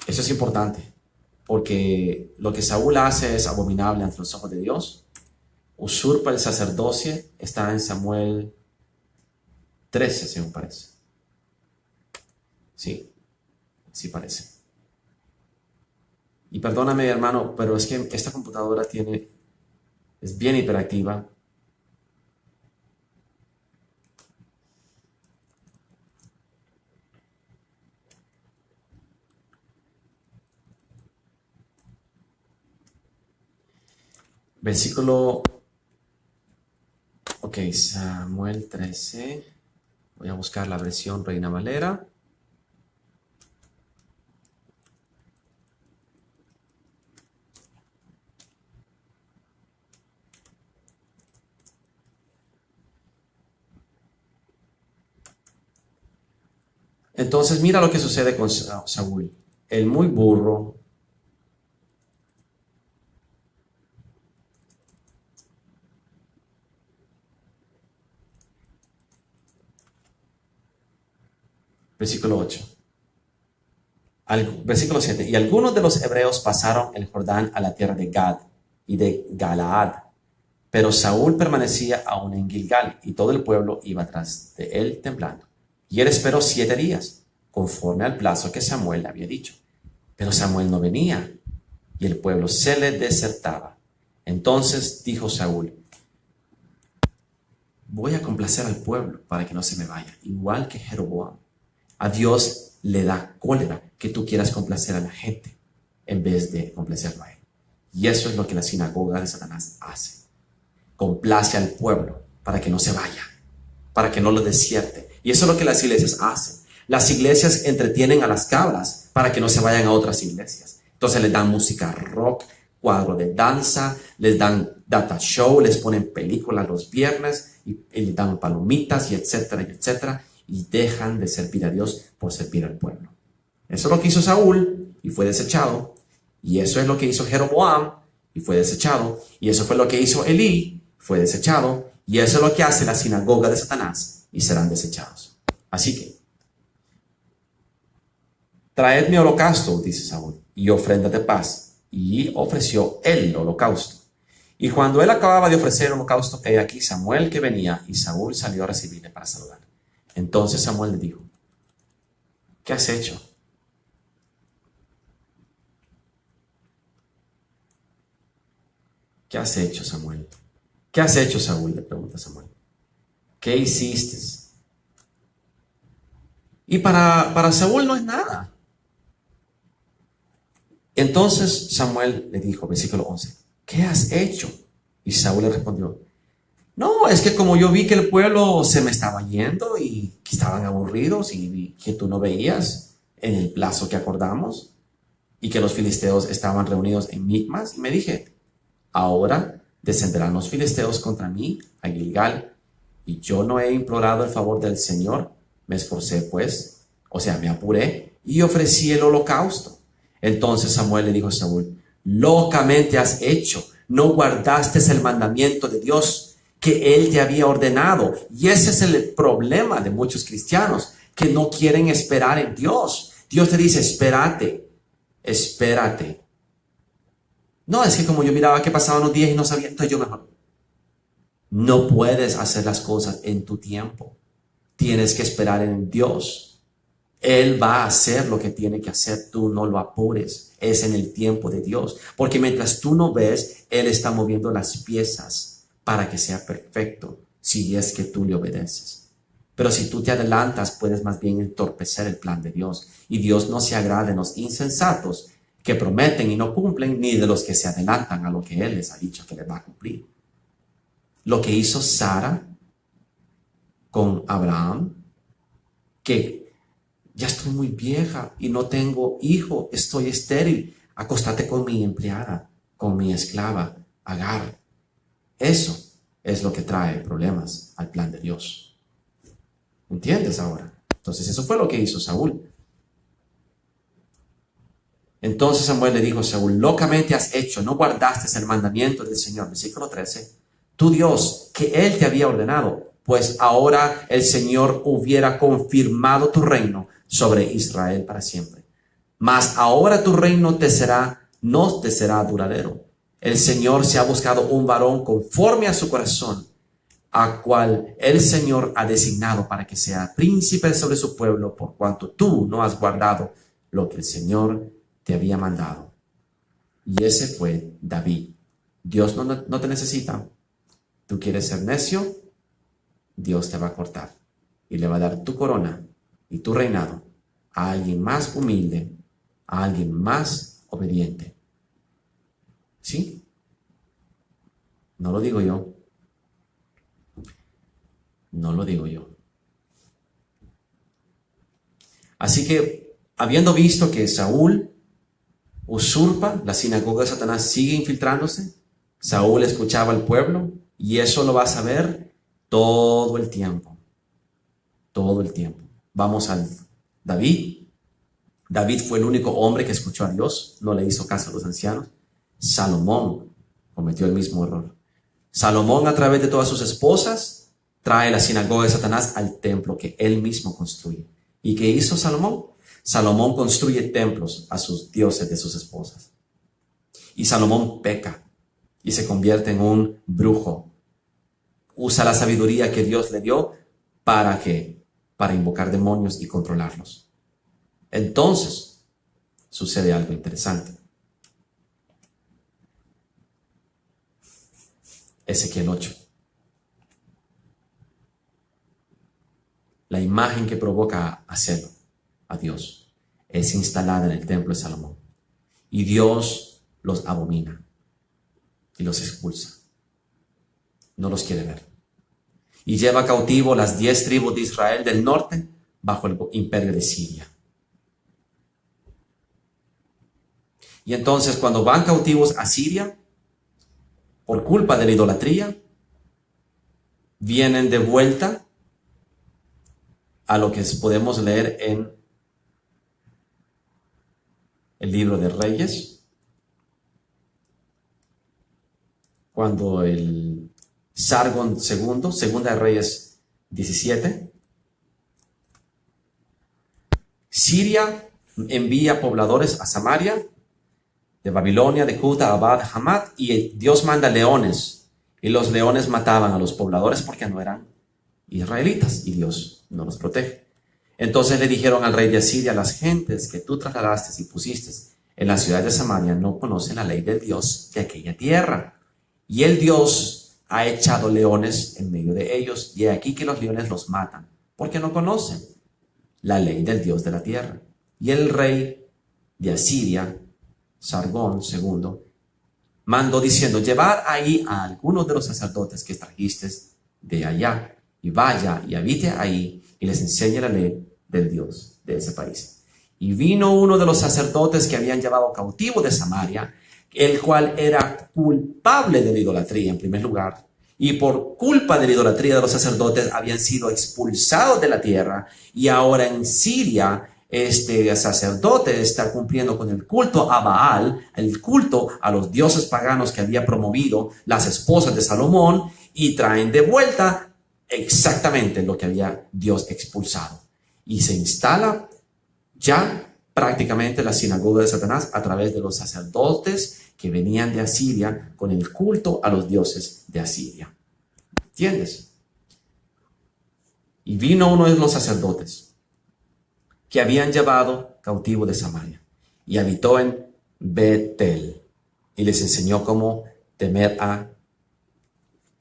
Eso es importante, porque lo que Saúl hace es abominable ante los ojos de Dios. Usurpa el sacerdocio, está en Samuel 13, según parece. Sí, sí parece. Y perdóname, hermano, pero es que esta computadora es bien hiperactiva. Versículo, ok, Samuel 13. Voy a buscar la versión Reina Valera. Entonces mira lo que sucede con Saúl. El muy burro versículo 8. Versículo 7. Y algunos de los hebreos pasaron el Jordán a la tierra de Gad y de Galaad. Pero Saúl permanecía aún en Gilgal y todo el pueblo iba tras de él temblando. Y él esperó 7 días, conforme al plazo que Samuel había dicho. Pero Samuel no venía y el pueblo se le desertaba. Entonces dijo Saúl, voy a complacer al pueblo para que no se me vaya, igual que Jeroboam. A Dios le da cólera que tú quieras complacer a la gente en vez de complacerlo a él. Y eso es lo que la sinagoga de Satanás hace. Complace al pueblo para que no se vaya, para que no lo desierte. Y eso es lo que las iglesias hacen. Las iglesias entretienen a las cabras para que no se vayan a otras iglesias. Entonces les dan música rock, cuadro de danza, les dan data show, les ponen películas los viernes y les dan palomitas y etcétera, y etcétera. Y dejan de servir a Dios por servir al pueblo. Eso es lo que hizo Saúl y fue desechado. Y eso es lo que hizo Jeroboam y fue desechado. Y eso fue lo que hizo Elí, fue desechado. Y eso es lo que hace la sinagoga de Satanás y serán desechados. Así que traedme holocausto, dice Saúl, y ofrenda de paz. Y ofreció el holocausto. Y cuando él acababa de ofrecer el holocausto, he aquí Samuel que venía, y Saúl salió a recibirle para saludar. Entonces Samuel le dijo, ¿qué has hecho? ¿Qué has hecho, Samuel? ¿Qué has hecho, Saúl? Le pregunta Samuel. ¿Qué hiciste? Y para Saúl no es nada. Entonces Samuel le dijo, versículo 11, ¿qué has hecho? Y Saúl le respondió, no, es que como yo vi que el pueblo se me estaba yendo y que estaban aburridos y vi que tú no veías en el plazo que acordamos y que los filisteos estaban reunidos en Micmas, y me dije, ahora descenderán los filisteos contra mí a Gilgal, y yo no he implorado el favor del Señor. Me esforcé pues, o sea, me apuré y ofrecí el holocausto. Entonces Samuel le dijo a Saúl, locamente has hecho, no guardaste el mandamiento de Dios que él te había ordenado. Y ese es el problema de muchos cristianos, que no quieren esperar en Dios. Dios te dice, espérate. No, es que como yo miraba que pasaban los días y no sabía, entonces yo mejor. No puedes hacer las cosas en tu tiempo. Tienes que esperar en Dios. Él va a hacer lo que tiene que hacer, tú no lo apures, es en el tiempo de Dios. Porque mientras tú no ves, Él está moviendo las piezas para que sea perfecto, si es que tú le obedeces. Pero si tú te adelantas, puedes más bien entorpecer el plan de Dios. Y Dios no se agrada de los insensatos que prometen y no cumplen, ni de los que se adelantan a lo que Él les ha dicho que les va a cumplir. Lo que hizo Sara con Abraham, que ya estoy muy vieja y no tengo hijo, estoy estéril, acostate con mi empleada, con mi esclava, Agar. Eso es lo que trae problemas al plan de Dios. ¿Entiendes ahora? Entonces eso fue lo que hizo Saúl. Entonces Samuel le dijo a Saúl, locamente has hecho, no guardaste el mandamiento del Señor. Versículo 13, tu Dios, que Él te había ordenado, pues ahora el Señor hubiera confirmado tu reino sobre Israel para siempre. Mas ahora tu reino no te será duradero. El Señor se ha buscado un varón conforme a su corazón, a cual el Señor ha designado para que sea príncipe sobre su pueblo, por cuanto tú no has guardado lo que el Señor te había mandado. Y ese fue David. Dios no te necesita. Tú quieres ser necio, Dios te va a cortar y le va a dar tu corona y tu reinado a alguien más humilde, a alguien más obediente. ¿Sí? No lo digo yo. No lo digo yo. Así que, habiendo visto que Saúl usurpa, la sinagoga de Satanás sigue infiltrándose, Saúl escuchaba al pueblo, y eso lo vas a ver todo el tiempo. Todo el tiempo. Vamos al David. David fue el único hombre que escuchó a Dios, no le hizo caso a los ancianos. Salomón cometió el mismo error. Salomón, a través de todas sus esposas, trae la sinagoga de Satanás al templo que él mismo construye. ¿Y qué hizo Salomón? Salomón construye templos a sus dioses de sus esposas. Y Salomón peca y se convierte en un brujo. Usa la sabiduría que Dios le dio para invocar demonios y controlarlos. Entonces, sucede algo interesante. Ezequiel 8. La imagen que provoca a celo a Dios es instalada en el templo de Salomón. Y Dios los abomina y los expulsa. No los quiere ver. Y lleva cautivo las 10 tribus de Israel del norte bajo el imperio de Siria. Y entonces cuando van cautivos a Siria, por culpa de la idolatría, vienen de vuelta a lo que podemos leer en el libro de Reyes, cuando el Sargón II, Segunda de Reyes 17, Siria envía pobladores a Samaria, de Babilonia, de Cuta, Abad, Hamat, y Dios manda leones, y los leones mataban a los pobladores porque no eran israelitas, y Dios no los protege. Entonces le dijeron al rey de Asiria: las gentes que tú trasladaste y pusiste en la ciudad de Samaria no conocen la ley del Dios de aquella tierra. Y el Dios ha echado leones en medio de ellos, y he aquí que los leones los matan, porque no conocen la ley del Dios de la tierra. Y el rey de Asiria, Sargón II, mandó diciendo: llevad ahí a algunos de los sacerdotes que trajiste de allá, y vaya y habite ahí, y les enseñe la ley del Dios de ese país. Y vino uno de los sacerdotes que habían llevado cautivo de Samaria, el cual era culpable de la idolatría en primer lugar, y por culpa de la idolatría de los sacerdotes habían sido expulsados de la tierra, y ahora en Siria este sacerdote está cumpliendo con el culto a Baal, el culto a los dioses paganos que había promovido las esposas de Salomón, y traen de vuelta exactamente lo que había Dios expulsado. Y se instala ya prácticamente la sinagoga de Satanás a través de los sacerdotes que venían de Asiria con el culto a los dioses de Asiria. ¿Entiendes? Y vino uno de los sacerdotes que habían llevado cautivo de Samaria y habitó en Betel, y les enseñó cómo temer a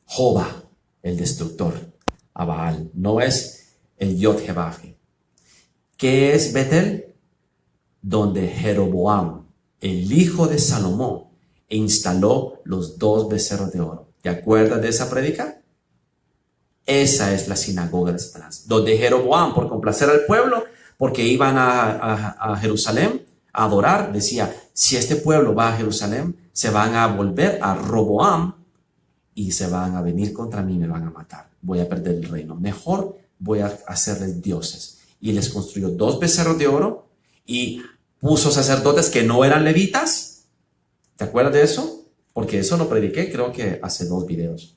Jehová, el destructor, a Baal. No es el Yod-Heh-Vah. ¿Qué es Betel? Donde Jeroboam, el hijo de Salomón, instaló los 2 becerros de oro. ¿Te acuerdas de esa prédica? Esa es la sinagoga de Satanás, donde Jeroboam, por complacer al pueblo, porque iban a Jerusalén a adorar, decía: si este pueblo va a Jerusalén, se van a volver a Roboam y se van a venir contra mí y me van a matar. Voy a perder el reino. Mejor voy a hacerles dioses. Y les construyó 2 becerros de oro y puso sacerdotes que no eran levitas. ¿Te acuerdas de eso? Porque eso lo prediqué, creo que hace 2 videos.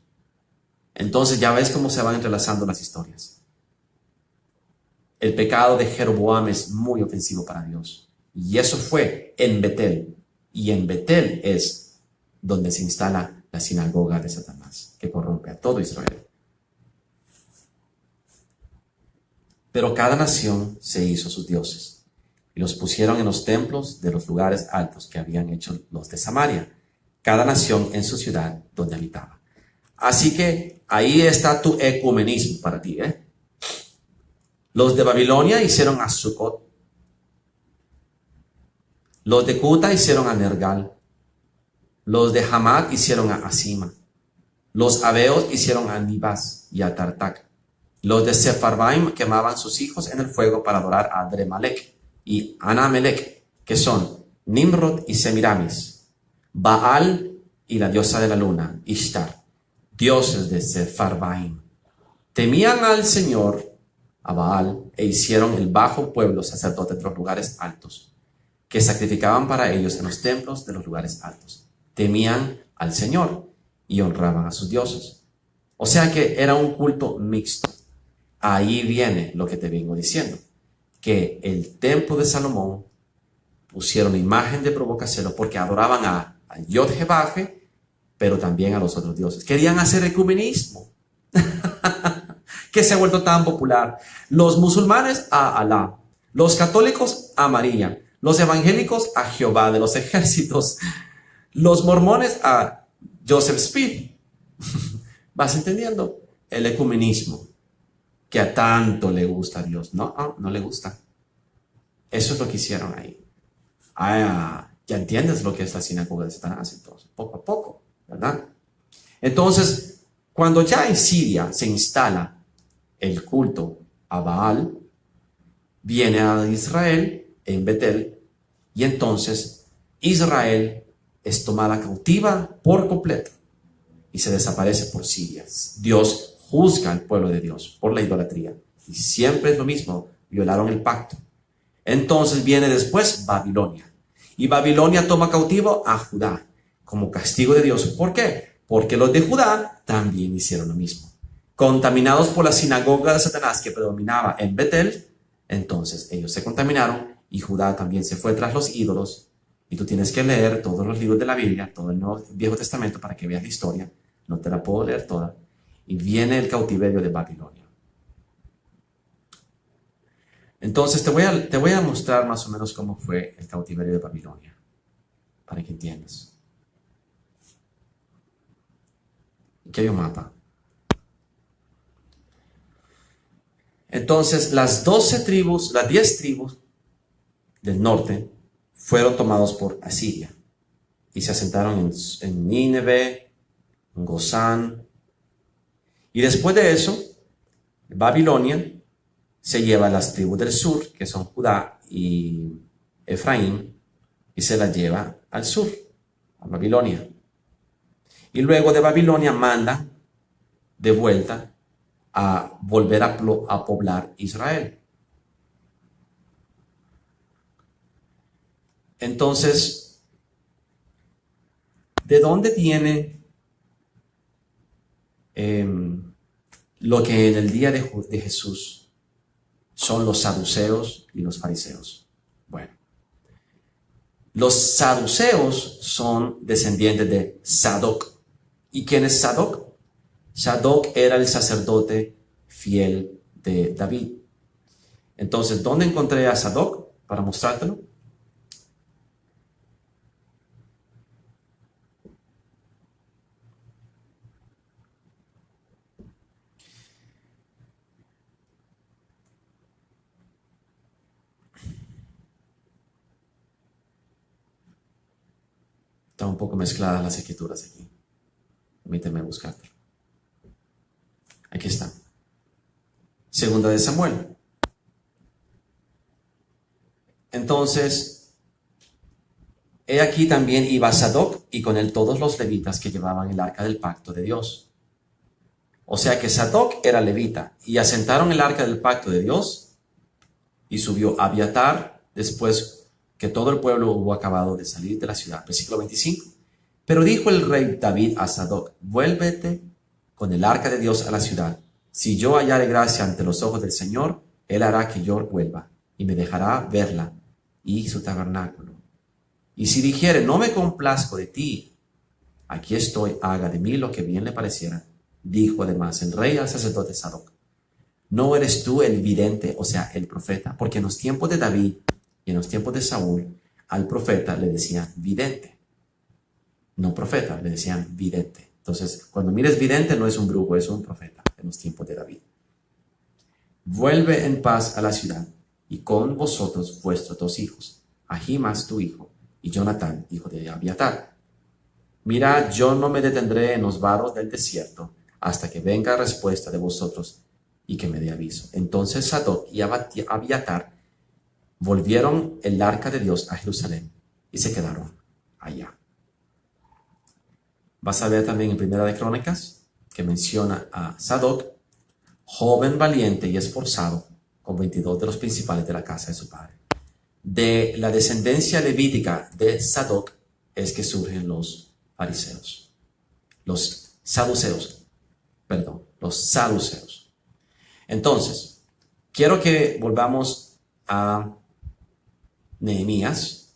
Entonces ya ves cómo se van entrelazando las historias. El pecado de Jeroboam es muy ofensivo para Dios. Y eso fue en Betel. Y en Betel es donde se instala la sinagoga de Satanás, que corrompe a todo Israel. Pero cada nación se hizo sus dioses y los pusieron en los templos de los lugares altos que habían hecho los de Samaria, cada nación en su ciudad donde habitaba. Así que ahí está tu ecumenismo para ti, ¿eh? Los de Babilonia hicieron a Sucot. Los de Cuta hicieron a Nergal. Los de Hamat hicieron a Asima. Los Abeos hicieron a Nibas y a Tartac. Los de Sepharvaim quemaban sus hijos en el fuego para adorar a Adremelech y Anamelech, que son Nimrod y Semiramis, Baal y la diosa de la luna, Ishtar, dioses de Sepharvaim. Temían al Señor, a Baal, e hicieron el bajo pueblo sacerdotes de los lugares altos, que sacrificaban para ellos en los templos de los lugares altos. Temían al Señor y honraban a sus dioses. O sea que era un culto mixto. Ahí viene lo que te vengo diciendo, que el templo de Salomón pusieron imagen de provocacelo porque adoraban a Yod-Heh-Vah, pero también a los otros dioses. Querían hacer ecumenismo, que se ha vuelto tan popular. Los musulmanes a Alá, los católicos a María, los evangélicos a Jehová de los ejércitos, los mormones a Joseph Smith. ¿Vas entendiendo? El ecumenismo, que a tanto le gusta a Dios. No le gusta. Eso es lo que hicieron ahí. Ya entiendes lo que es la sinagoga de Satanás, entonces, poco a poco, ¿verdad? Entonces, cuando ya en Siria se instala el culto a Baal, viene a Israel en Betel, y entonces Israel es tomada cautiva por completo y se desaparece por Siria. Dios juzga al pueblo de Dios por la idolatría, y siempre es lo mismo, violaron el pacto. Entonces viene después Babilonia, y Babilonia toma cautivo a Judá como castigo de Dios. ¿Por qué? Porque los de Judá también hicieron lo mismo. Contaminados por la sinagoga de Satanás que predominaba en Betel, entonces ellos se contaminaron y Judá también se fue tras los ídolos. Y tú tienes que leer todos los libros de la Biblia, todo el Viejo Testamento, para que veas la historia. No te la puedo leer toda. Y viene el cautiverio de Babilonia. Entonces te voy a mostrar más o menos cómo fue el cautiverio de Babilonia, para que entiendas. Aquí hay un mapa. Entonces, las 10 tribus del norte fueron tomados por Asiria y se asentaron en Nínive, en Gozán. Y después de eso, Babilonia se lleva a las tribus del sur, que son Judá y Efraín, y se las lleva al sur, a Babilonia. Y luego de Babilonia manda de vuelta a volver a poblar Israel. Entonces, ¿de dónde viene lo que en el día de Jesús son los saduceos y los fariseos? Bueno, los saduceos son descendientes de Sadoc. ¿Y quién es Sadoc? Sadoc era el sacerdote fiel de David. Entonces, ¿dónde encontré a Sadoc para mostrártelo? Están un poco mezcladas las escrituras aquí. Permíteme buscarlo. Aquí está. Segunda de Samuel. Entonces, he aquí también iba Sadoc y con él todos los levitas que llevaban el arca del pacto de Dios. O sea que Sadoc era levita y asentaron el arca del pacto de Dios y subió Abiatar después que todo el pueblo hubo acabado de salir de la ciudad. Versículo 25. Pero dijo el rey David a Sadoc: vuélvete con el arca de Dios a la ciudad. Si yo hallare gracia ante los ojos del Señor, él hará que yo vuelva y me dejará verla y su tabernáculo. Y si dijere: no me complazco de ti, aquí estoy, haga de mí lo que bien le pareciera. Dijo además el rey al sacerdote Sadoc: ¿no eres tú el vidente, o sea, el profeta? Porque en los tiempos de David y en los tiempos de Saúl, al profeta le decían vidente. No profeta, le decían vidente. Entonces, cuando mires vidente, no es un brujo, es un profeta en los tiempos de David. Vuelve en paz a la ciudad, y con vosotros vuestros 2 hijos, Ahimaas tu hijo, y Jonatán, hijo de Abiatar. Mirad, yo no me detendré en los varos del desierto, hasta que venga respuesta de vosotros, y que me dé aviso. Entonces Sadoc y Abiatar volvieron el arca de Dios a Jerusalén, y se quedaron allá. Vas a ver también en Primera de Crónicas que menciona a Sadoc, joven valiente y esforzado, con 22 de los principales de la casa de su padre. De la descendencia levítica de Sadoc es que surgen los fariseos, los saduceos. Entonces, quiero que volvamos a Nehemías,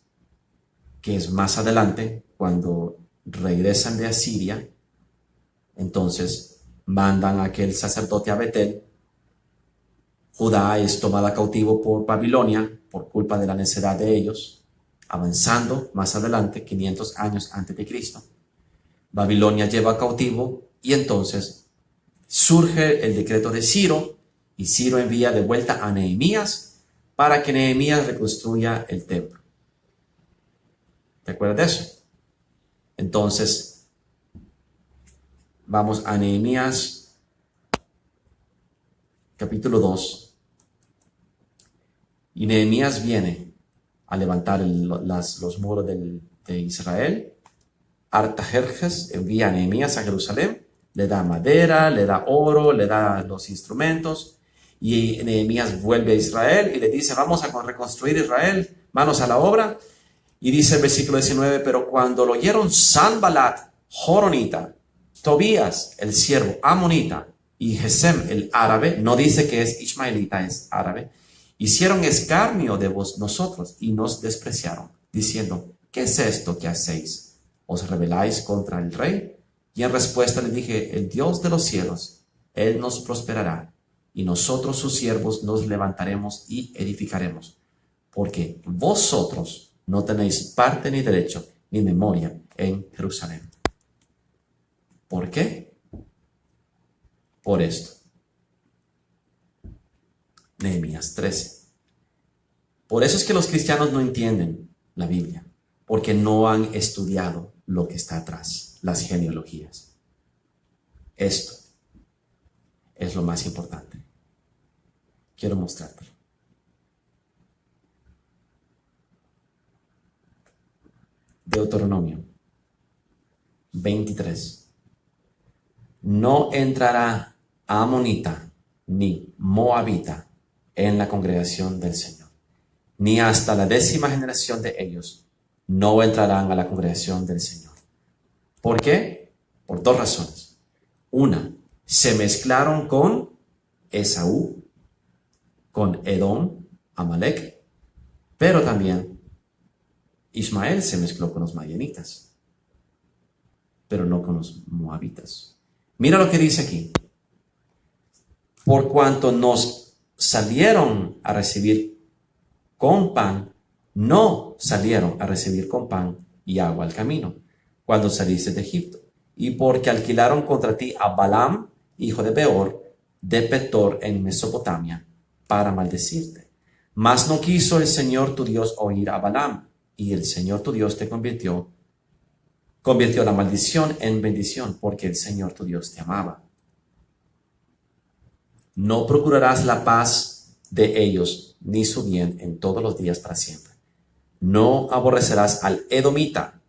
que es más adelante, cuando regresan de Asiria. Entonces mandan a aquel sacerdote a Betel. Judá es tomada cautivo por Babilonia por culpa de la necedad de ellos. Avanzando más adelante, 500 años antes de Cristo, Babilonia lleva cautivo y entonces surge el decreto de Ciro, y Ciro envía de vuelta a Nehemías para que Nehemías reconstruya el templo. ¿Te acuerdas de eso? Entonces, vamos a Nehemías capítulo 2. Y Nehemías viene a levantar los muros de Israel. Artajerjes envía a Nehemías a Jerusalén, le da madera, le da oro, le da los instrumentos, y Nehemías vuelve a Israel y le dice: vamos a reconstruir Israel, manos a la obra. Y dice el versículo 19: pero cuando lo oyeron Sanbalat, Joronita, Tobías, el siervo amonita, y Gesem, el árabe, no dice que es ismaelita, es árabe, Hicieron escarnio de nosotros y nos despreciaron, diciendo, ¿qué es esto que hacéis? ¿Os rebeláis contra el rey? Y en respuesta le dije, el Dios de los cielos, Él nos prosperará, y nosotros sus siervos nos levantaremos y edificaremos, porque vosotros no tenéis parte ni derecho ni memoria en Jerusalén. ¿Por qué? Por esto. Nehemías 13. Por eso es que los cristianos no entienden la Biblia, porque no han estudiado lo que está atrás, las genealogías. Esto es lo más importante. Quiero mostrártelo. Deuteronomio 23. No entrará amonita ni moabita en la congregación del Señor, ni hasta la 10ª generación de ellos no entrarán a la congregación del Señor. ¿Por qué? Por 2 razones. Una, se mezclaron con Esaú, con Edom, Amalek, pero también Ismael se mezcló con los madianitas, pero no con los moabitas. Mira lo que dice aquí. Por cuanto nos salieron a recibir con pan, no salieron a recibir con pan y agua al camino, cuando saliste de Egipto. Y porque alquilaron contra ti a Balaam, hijo de Beor, de Petor en Mesopotamia, para maldecirte. Mas no quiso el Señor tu Dios oír a Balaam, y el Señor tu Dios te convirtió la maldición en bendición, porque el Señor tu Dios te amaba. No procurarás la paz de ellos, ni su bien en todos los días para siempre. No aborrecerás al edomita,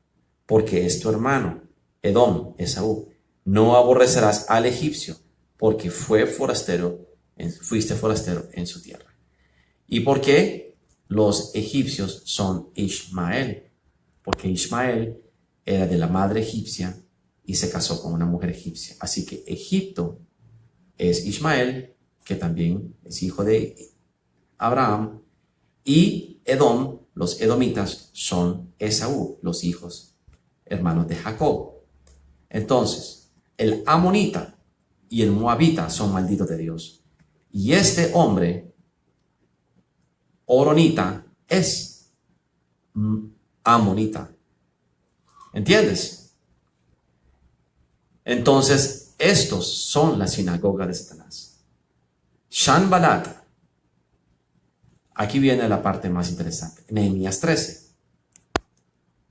porque es tu hermano, Edom, Esaú. No aborrecerás al egipcio, porque fuiste forastero en su tierra. ¿Y por qué los egipcios son Ismael? Porque Ismael era de la madre egipcia y se casó con una mujer egipcia. Así que Egipto es Ismael, que también es hijo de Abraham, y Edom, los edomitas, son Esaú, los hijos hermanos de Jacob. Entonces, el amonita y el moabita son malditos de Dios. Y este hombre, oronita, es amonita. ¿Entiendes? Entonces, estos son la sinagoga de Satanás. Sanballat. Aquí viene la parte más interesante. Nehemías 13.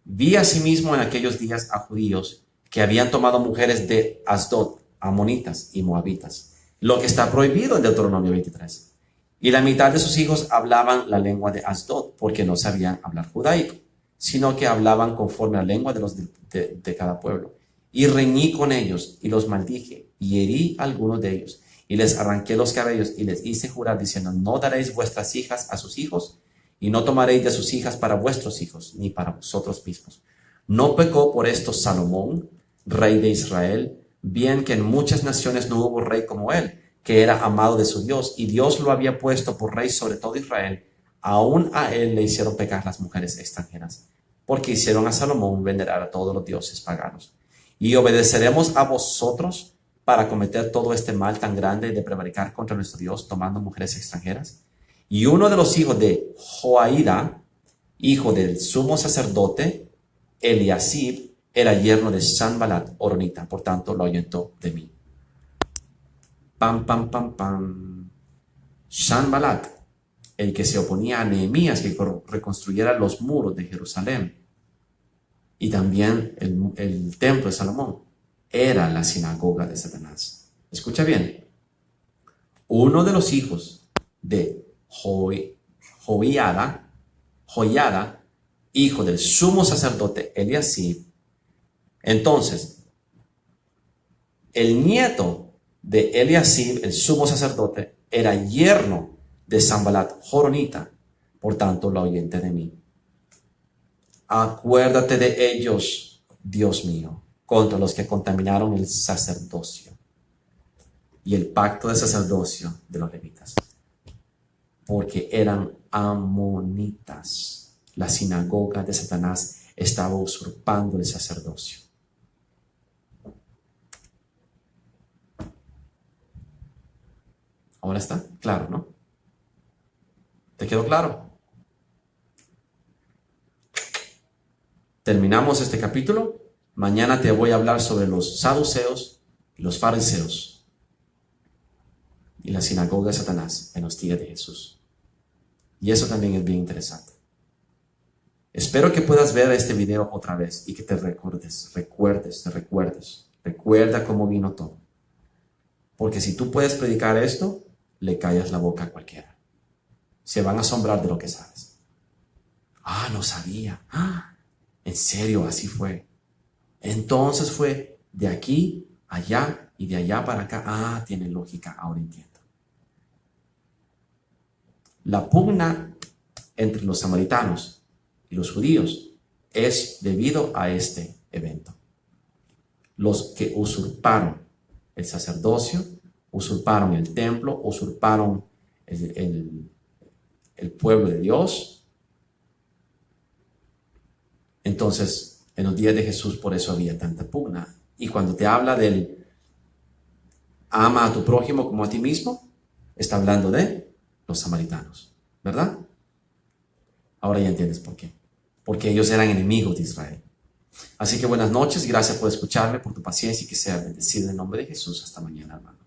Vi asimismo en aquellos días a judíos que habían tomado mujeres de Asdod, amonitas y moabitas, lo que está prohibido en Deuteronomio 23. Y la mitad de sus hijos hablaban la lengua de Asdod, porque no sabían hablar judaico, sino que hablaban conforme a la lengua de cada pueblo. Y reñí con ellos, y los maldije, y herí a algunos de ellos, y les arranqué los cabellos, y les hice jurar, diciendo, no daréis vuestras hijas a sus hijos, y no tomaréis de sus hijas para vuestros hijos, ni para vosotros mismos. ¿No pecó por esto Salomón, rey de Israel? Bien que en muchas naciones no hubo rey como él, que era amado de su Dios, y Dios lo había puesto por rey sobre todo Israel. Aún a él le hicieron pecar las mujeres extranjeras, porque hicieron a Salomón venerar a todos los dioses paganos. Y obedeceremos a vosotros para cometer todo este mal tan grande de prevaricar contra nuestro Dios, tomando mujeres extranjeras. Y uno de los hijos de Joaída, hijo del sumo sacerdote, Eliasib, era yerno de Sanballat, oronita, por tanto lo ahuyentó de mí. Pam, pam, pam, pam. Sanballat, el que se oponía a Nehemías que reconstruyera los muros de Jerusalén y también el templo de Salomón, era la sinagoga de Satanás. Escucha bien. Uno de los hijos de Joiada, hijo del sumo sacerdote Eliasib. Entonces, el nieto de Eliasib, el sumo sacerdote, era yerno de Sanballat, joronita, por tanto lo ahuyenté de mí. Acuérdate de ellos, Dios mío, contra los que contaminaron el sacerdocio y el pacto de sacerdocio de los levitas. porque eran amonitas. La sinagoga de Satanás estaba usurpando el sacerdocio. Ahora está claro, ¿no? ¿Te quedó claro? Terminamos este capítulo. Mañana te voy a hablar sobre los saduceos y los fariseos y la sinagoga de Satanás en los días de Jesús. Y eso también es bien interesante. Espero que puedas ver este video otra vez y que te recuerdes. Recuerda cómo vino todo. Porque si tú puedes predicar esto, le callas la boca a cualquiera. Se van a asombrar de lo que sabes. Ah, no sabía. Ah, en serio, así fue. Entonces fue de aquí, allá y de allá para acá. Ah, tiene lógica, ahora entiendo. La pugna entre los samaritanos y los judíos es debido a este evento. Los que usurparon el sacerdocio, usurparon el templo, usurparon el pueblo de Dios. Entonces, en los días de Jesús, por eso había tanta pugna. Y cuando te habla del ama a tu prójimo como a ti mismo, está hablando de los samaritanos, ¿verdad? Ahora ya entiendes por qué. Porque ellos eran enemigos de Israel. Así que buenas noches, gracias por escucharme, por tu paciencia y que sea bendecido en el nombre de Jesús. Hasta mañana, hermano.